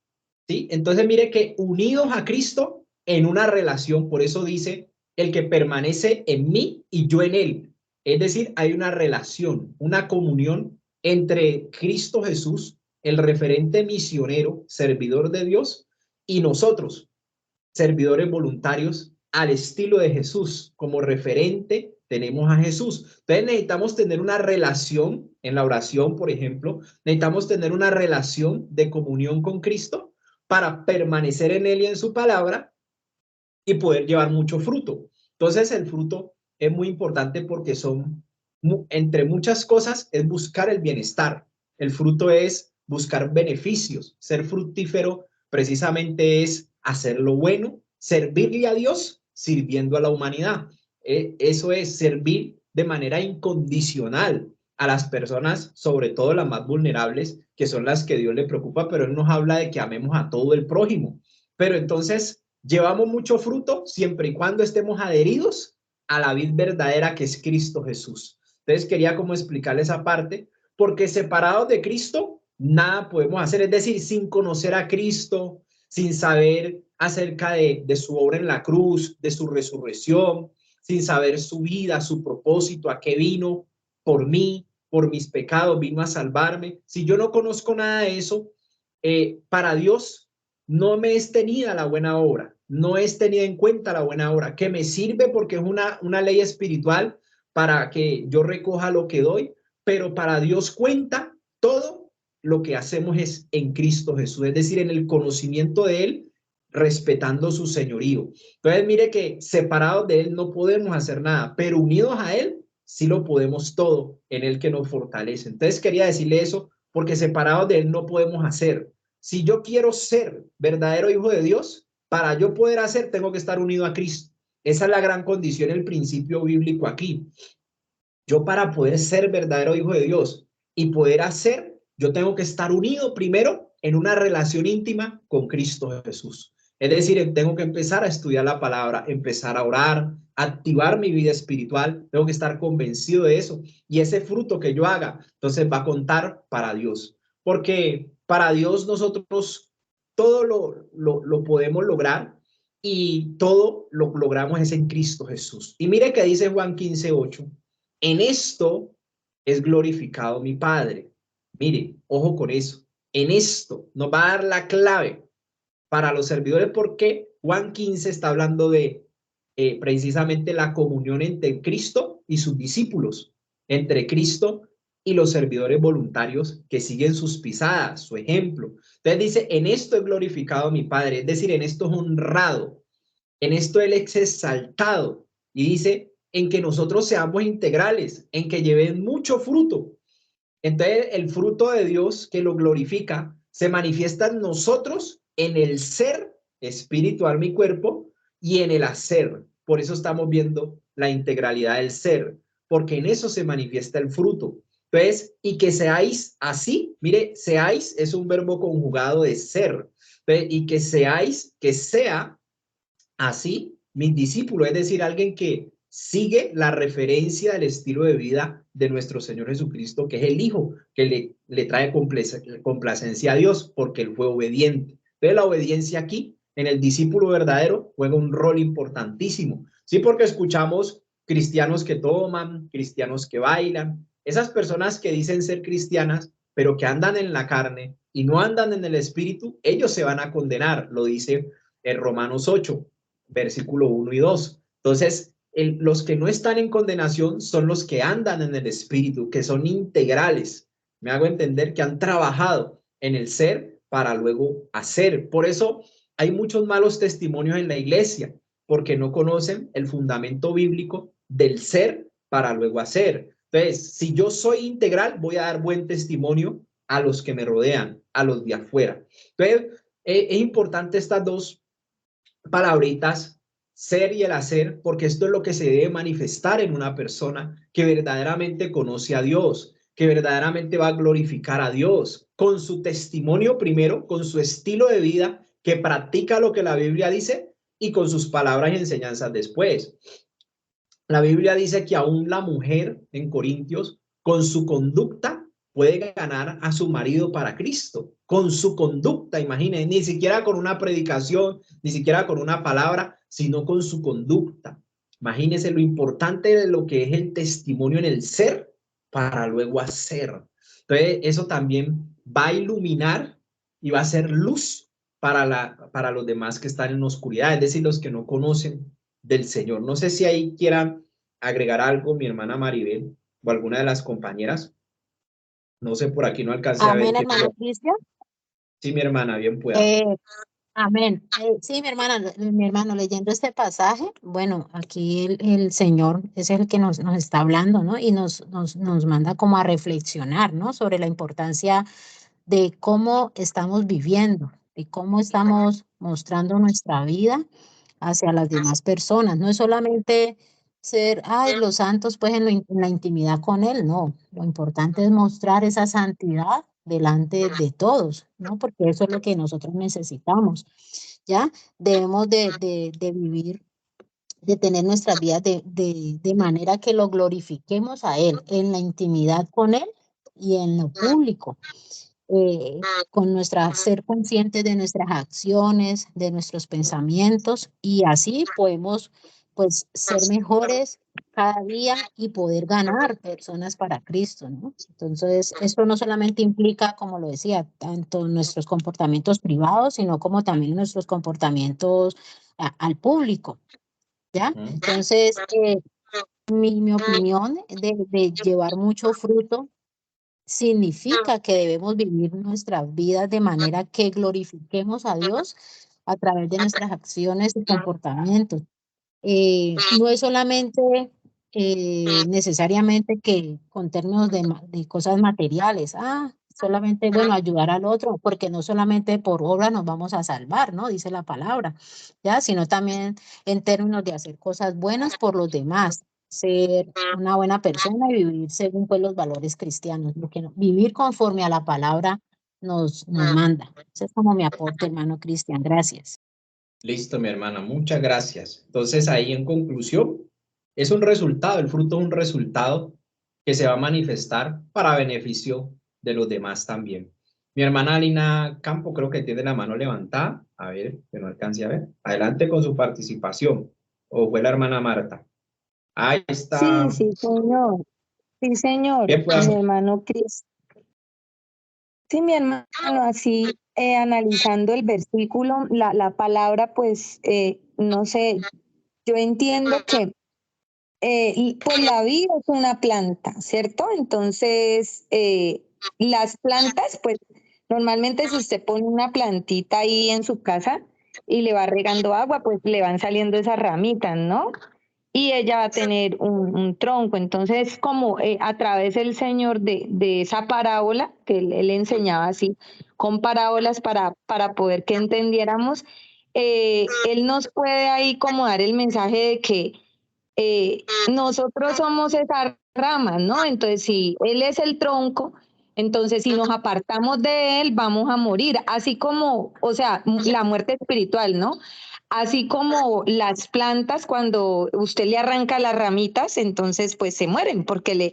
¿Sí? Entonces mire que unidos a Cristo en una relación, por eso dice, el que permanece en mí y yo en él. Es decir, hay una relación, una comunión entre Cristo Jesús, el referente misionero, servidor de Dios, y nosotros, servidores voluntarios, al estilo de Jesús. Como referente tenemos a Jesús. Entonces necesitamos tener una relación en la oración, por ejemplo, necesitamos tener una relación de comunión con Cristo para permanecer en Él y en su palabra y poder llevar mucho fruto. Entonces el fruto es muy importante porque entre muchas cosas, es buscar el bienestar. El fruto es buscar beneficios. Ser fructífero precisamente es hacer lo bueno, servirle a Dios sirviendo a la humanidad. Eso es servir de manera incondicional a las personas, sobre todo las más vulnerables, que son las que Dios le preocupa, pero Él nos habla de que amemos a todo el prójimo. Pero entonces llevamos mucho fruto siempre y cuando estemos adheridos a la vid verdadera que es Cristo Jesús. Entonces quería como explicarle esa parte, porque separados de Cristo, nada podemos hacer. Es decir, sin conocer a Cristo, sin saber acerca de su obra en la cruz, de su resurrección, sin saber su vida, su propósito, a qué vino por mí, por mis pecados, vino a salvarme. Si yo no conozco nada de eso, para Dios no me es tenida la buena obra, no es tenida en cuenta la buena obra, que me sirve porque es una ley espiritual para que yo recoja lo que doy, pero para Dios cuenta todo lo que hacemos es en Cristo Jesús, es decir, en el conocimiento de Él, respetando su señorío. Entonces, mire que separados de Él no podemos hacer nada, pero unidos a Él sí lo podemos todo, en Él que nos fortalece. Entonces, quería decirle eso, porque separados de Él no podemos hacer. Si yo quiero ser verdadero hijo de Dios, para yo poder hacer, tengo que estar unido a Cristo. Esa es la gran condición, el principio bíblico aquí. Yo para poder ser verdadero hijo de Dios y poder hacer, yo tengo que estar unido primero en una relación íntima con Cristo Jesús. Es decir, tengo que empezar a estudiar la palabra, empezar a orar, activar mi vida espiritual. Tengo que estar convencido de eso. Y ese fruto que yo haga, entonces va a contar para Dios. Porque para Dios nosotros todo lo podemos lograr y todo lo logramos es en Cristo Jesús. Y mire que dice Juan 15:8, en esto es glorificado mi Padre. Mire, ojo con eso. En esto nos va a dar la clave para los servidores porque Juan 15 está hablando de precisamente la comunión entre Cristo y sus discípulos, entre Cristo y los servidores voluntarios que siguen sus pisadas, su ejemplo. Entonces dice, en esto es glorificado mi Padre, es decir, en esto es honrado, en esto Él es exaltado. Y dice, en que nosotros seamos integrales, en que lleven mucho fruto. Entonces, el fruto de Dios que lo glorifica se manifiesta en nosotros, en el ser espiritual, mi cuerpo, y en el hacer. Por eso estamos viendo la integralidad del ser, porque en eso se manifiesta el fruto. Entonces, y que seáis así, mire, seáis es un verbo conjugado de ser. Entonces, y que seáis, que sea así, mis discípulos, es decir, alguien que sigue la referencia del estilo de vida de nuestro Señor Jesucristo, que es el Hijo, que le trae complacencia a Dios, porque Él fue obediente. Entonces, la obediencia aquí, en el discípulo verdadero, juega un rol importantísimo. Sí, porque escuchamos cristianos que toman, cristianos que bailan, esas personas que dicen ser cristianas, pero que andan en la carne y no andan en el espíritu, ellos se van a condenar, lo dice en Romanos 8, versículo 1 y 2. Entonces, los que no están en condenación son los que andan en el espíritu, que son integrales. Me hago entender que han trabajado en el ser para luego hacer. Por eso hay muchos malos testimonios en la iglesia, porque no conocen el fundamento bíblico del ser para luego hacer. Entonces, si yo soy integral, voy a dar buen testimonio a los que me rodean, a los de afuera. Entonces, es importante estas dos palabritas, ser y el hacer, porque esto es lo que se debe manifestar en una persona que verdaderamente conoce a Dios, que verdaderamente va a glorificar a Dios, con su testimonio primero, con su estilo de vida, que practica lo que la Biblia dice y con sus palabras y enseñanzas después. La Biblia dice que aún la mujer en Corintios, con su conducta, puede ganar a su marido para Cristo, con su conducta, imaginen, ni siquiera con una predicación, ni siquiera con una palabra, sino con su conducta. Imagínense lo importante de lo que es el testimonio en el ser para luego hacer. Entonces, eso también va a iluminar y va a ser luz para los demás que están en oscuridad, es decir, los que no conocen del Señor. No sé si ahí quieran agregar algo mi hermana Maribel o alguna de las compañeras. No sé, por aquí no alcancé a ver. Amén, hermano Cristian. Sí, mi hermana, bien pueda. Amén. Sí, mi hermano, leyendo este pasaje, bueno, aquí el Señor es el que nos está hablando, ¿no? Y nos manda como a reflexionar, ¿no? Sobre la importancia de cómo estamos viviendo, de cómo estamos mostrando nuestra vida hacia las demás personas. No es solamente ser, ay, los santos, pues en la intimidad con Él, no. Lo importante es mostrar esa santidad delante de todos, ¿no? Porque eso es lo que nosotros necesitamos, ¿ya? Debemos de vivir, de tener nuestras vidas de manera que lo glorifiquemos a Él, en la intimidad con Él y en lo público. Con ser conscientes de nuestras acciones, de nuestros pensamientos, y así podemos pues ser mejores cada día y poder ganar personas para Cristo, ¿no? Entonces, esto no solamente implica, como lo decía, tanto nuestros comportamientos privados, sino como también nuestros comportamientos al público, ¿ya? Entonces, mi opinión de llevar mucho fruto significa que debemos vivir nuestras vidas de manera que glorifiquemos a Dios a través de nuestras acciones y comportamientos. No es solamente necesariamente que con términos de cosas materiales, solamente, bueno, ayudar al otro, porque no solamente por obra nos vamos a salvar, ¿no? Dice la palabra, ¿ya? Sino también en términos de hacer cosas buenas por los demás. ser una buena persona y vivir según pues, los valores cristianos, vivir conforme a la palabra nos manda. Ese es como mi aporte, hermano Cristian. Gracias. Listo, mi hermana, muchas gracias. Entonces, ahí en conclusión, es un resultado, el fruto es un resultado que se va a manifestar para beneficio de los demás también. Mi hermana Alina Campo creo que tiene la mano levantada. A ver, que no alcance a ver. Adelante con su participación. ¿O fue la hermana Marta? Ahí Sí, está. sí, señor. Sí, señor. Bien, pues. Mi hermano Cris. Sí, mi hermano, así analizando el versículo, la palabra, pues, no sé, yo entiendo que pues la vid es una planta, ¿cierto? Entonces, las plantas, pues, normalmente si usted pone una plantita ahí en su casa y le va regando agua, pues le van saliendo esas ramitas, ¿no? Y ella va a tener un tronco. Entonces, como a través del Señor de esa parábola, que él enseñaba así, con parábolas para poder que entendiéramos, él nos puede ahí como dar el mensaje de que nosotros somos esas ramas, ¿no? Entonces, si él es el tronco, entonces si nos apartamos de él, vamos a morir, así como, o sea, la muerte espiritual, ¿no? Así como las plantas, cuando usted le arranca las ramitas, entonces pues se mueren porque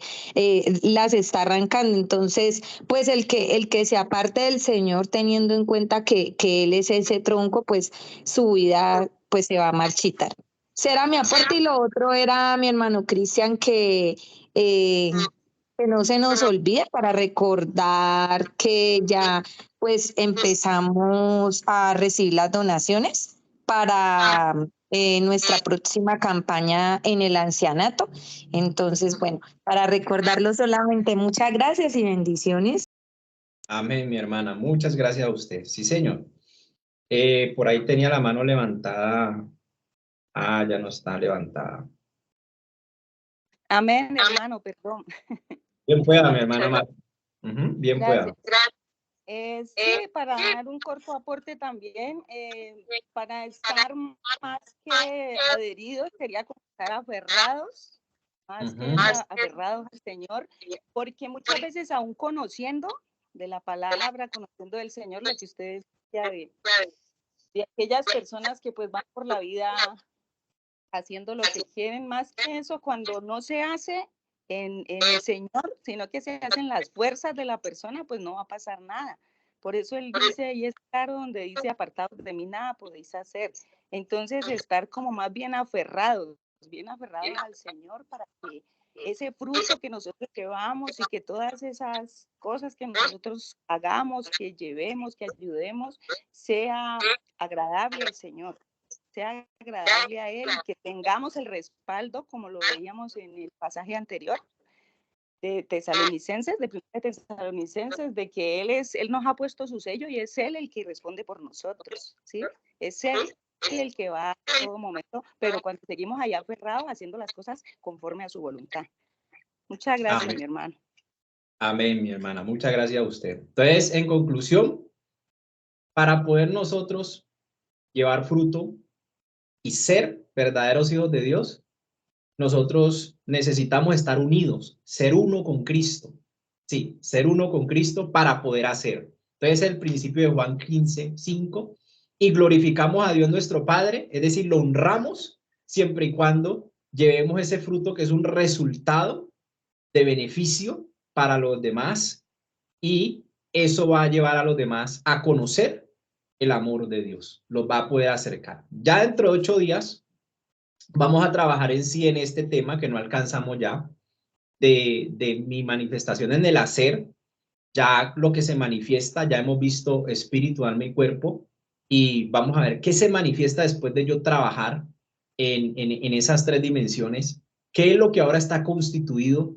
las está arrancando. Entonces, pues el que se aparte del Señor, teniendo en cuenta que Él es ese tronco, pues su vida pues se va a marchitar. Será mi aporte y lo otro era mi hermano Cristian que no se nos olvide para recordar que ya pues empezamos a recibir las donaciones para nuestra próxima campaña en el ancianato. Entonces, bueno, para recordarlo solamente, muchas gracias y bendiciones. Amén, mi hermana. Muchas gracias a usted. Sí, señor. Por ahí tenía la mano levantada. Ah, ya no está levantada. Amén, hermano, perdón. Bien pueda, mi hermana Marta. Bien Gracias. pueda. Sí, para dar un corto aporte también, para estar más que adheridos, quería estar aferrados, más que aferrados al Señor, porque muchas veces aún conociendo de la palabra, conociendo del Señor, lo que ustedes decía de aquellas personas que pues van por la vida haciendo lo que quieren, más que eso, cuando no se hace en el Señor, sino que se hacen las fuerzas de la persona, pues no va a pasar nada. Por eso él dice, y es claro donde dice, apartados de mí nada podéis hacer. Entonces, estar como más bien aferrados al Señor para que ese fruto que nosotros llevamos y que todas esas cosas que nosotros hagamos, que llevemos, que ayudemos, sea agradable al Señor, sea agradable a Él y que tengamos el respaldo, como lo veíamos en el pasaje anterior de Tesalonicenses, de Tesalonicenses, de que Él nos ha puesto su sello y es Él el que responde por nosotros, ¿sí? Es Él el que va a todo momento, pero cuando seguimos allá aferrados haciendo las cosas conforme a su voluntad. Muchas gracias, Amén. mi hermano. Amén, mi hermana. Muchas gracias a usted. Entonces, en conclusión, para poder nosotros llevar fruto y ser verdaderos hijos de Dios, nosotros necesitamos estar unidos, ser uno con Cristo. Sí, ser uno con Cristo para poder hacer. Entonces, el principio de Juan 15:5, y glorificamos a Dios nuestro Padre, es decir, lo honramos siempre y cuando llevemos ese fruto que es un resultado de beneficio para los demás, y eso va a llevar a los demás a conocer el amor de Dios, los va a poder acercar. Ya dentro de 8 días vamos a trabajar en sí en este tema que no alcanzamos ya, de mi manifestación en el hacer, ya lo que se manifiesta, ya hemos visto espíritu, alma y cuerpo, y vamos a ver qué se manifiesta después de yo trabajar en esas 3 dimensiones, qué es lo que ahora está constituido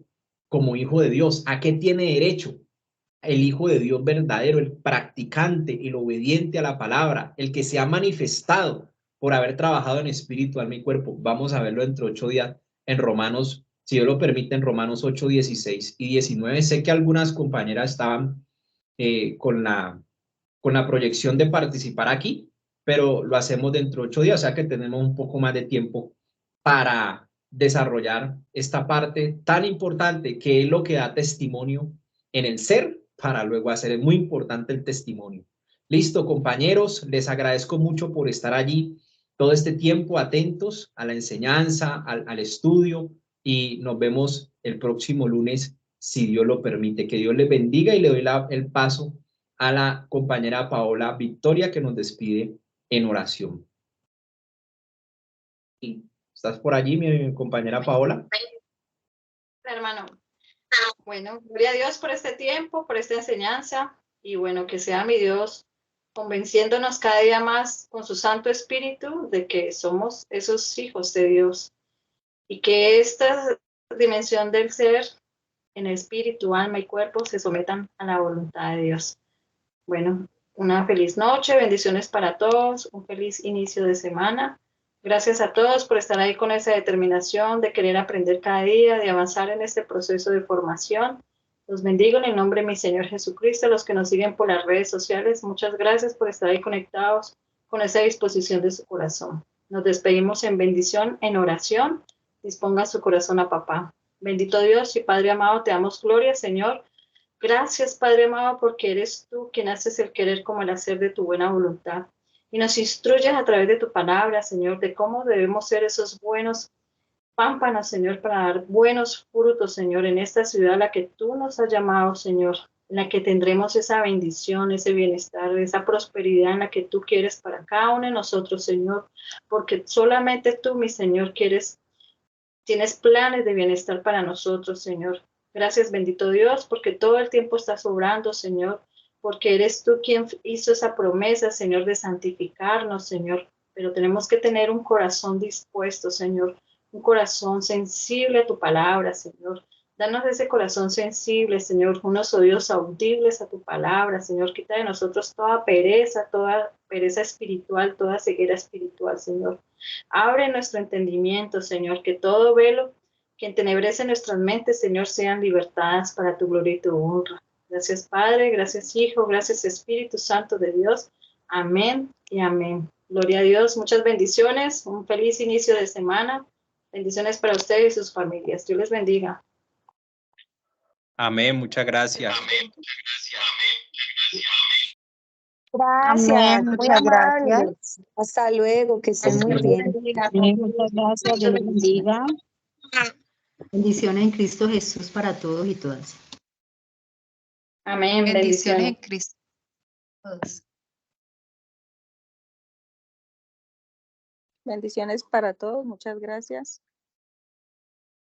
como hijo de Dios, a qué tiene derecho el hijo de Dios verdadero, el practicante, el obediente a la palabra, el que se ha manifestado por haber trabajado en espíritu, alma y cuerpo. Vamos a verlo dentro de 8 días en Romanos, si Dios lo permite, en Romanos 8, 16 y 19. Sé que algunas compañeras estaban con la proyección de participar aquí, pero lo hacemos dentro de 8 días, o sea que tenemos un poco más de tiempo para desarrollar esta parte tan importante que es lo que da testimonio en el ser para luego hacer. Es muy importante el testimonio. Listo, compañeros, les agradezco mucho por estar allí todo este tiempo atentos a la enseñanza, al estudio, y nos vemos el próximo lunes, si Dios lo permite. Que Dios les bendiga, y le doy el paso a la compañera Paola Victoria, que nos despide en oración. ¿Estás por allí, mi compañera Paola? Hermano, bueno, gloria a Dios por este tiempo, por esta enseñanza, y bueno, que sea mi Dios convenciéndonos cada día más con su Santo Espíritu de que somos esos hijos de Dios, y que esta dimensión del ser en espíritu, alma y cuerpo se sometan a la voluntad de Dios. Bueno, una feliz noche, bendiciones para todos, un feliz inicio de semana. Gracias a todos por estar ahí con esa determinación de querer aprender cada día, de avanzar en este proceso de formación. Los bendigo en el nombre de mi Señor Jesucristo, los que nos siguen por las redes sociales. Muchas gracias por estar ahí conectados con esa disposición de su corazón. Nos despedimos en bendición, en oración. Disponga su corazón a papá. Bendito Dios y Padre amado, te damos gloria, Señor. Gracias, Padre amado, porque eres tú quien haces el querer como el hacer de tu buena voluntad. Y nos instruyes a través de tu palabra, Señor, de cómo debemos ser esos buenos pámpanos, Señor, para dar buenos frutos, Señor, en esta ciudad a la que tú nos has llamado, Señor, en la que tendremos esa bendición, ese bienestar, esa prosperidad en la que tú quieres para cada uno de nosotros, Señor, porque solamente tú, mi Señor, tienes planes de bienestar para nosotros, Señor. Gracias, bendito Dios, porque todo el tiempo estás obrando, Señor, porque eres tú quien hizo esa promesa, Señor, de santificarnos, Señor. Pero tenemos que tener un corazón dispuesto, Señor, un corazón sensible a tu palabra, Señor. Danos ese corazón sensible, Señor, unos oídos audibles a tu palabra, Señor. Quita de nosotros toda pereza espiritual, toda ceguera espiritual, Señor. Abre nuestro entendimiento, Señor, que todo velo que entenebrece nuestras mentes, Señor, sean libertadas para tu gloria y tu honra. Gracias, Padre, gracias, Hijo, gracias, Espíritu Santo de Dios. Amén y amén. Gloria a Dios, muchas bendiciones, un feliz inicio de semana. Bendiciones para ustedes y sus familias. Dios les bendiga. Amén, muchas gracias. Gracias, Amén, muy muchas gracias. amables. Hasta luego, que estén muy bien. Amén, muchas gracias, Dios les bendiga. Bendiciones en Cristo Jesús para todos y todas. Amén, Bendiciones en bendiciones. Cristo. Todos. Bendiciones para todos. Muchas gracias.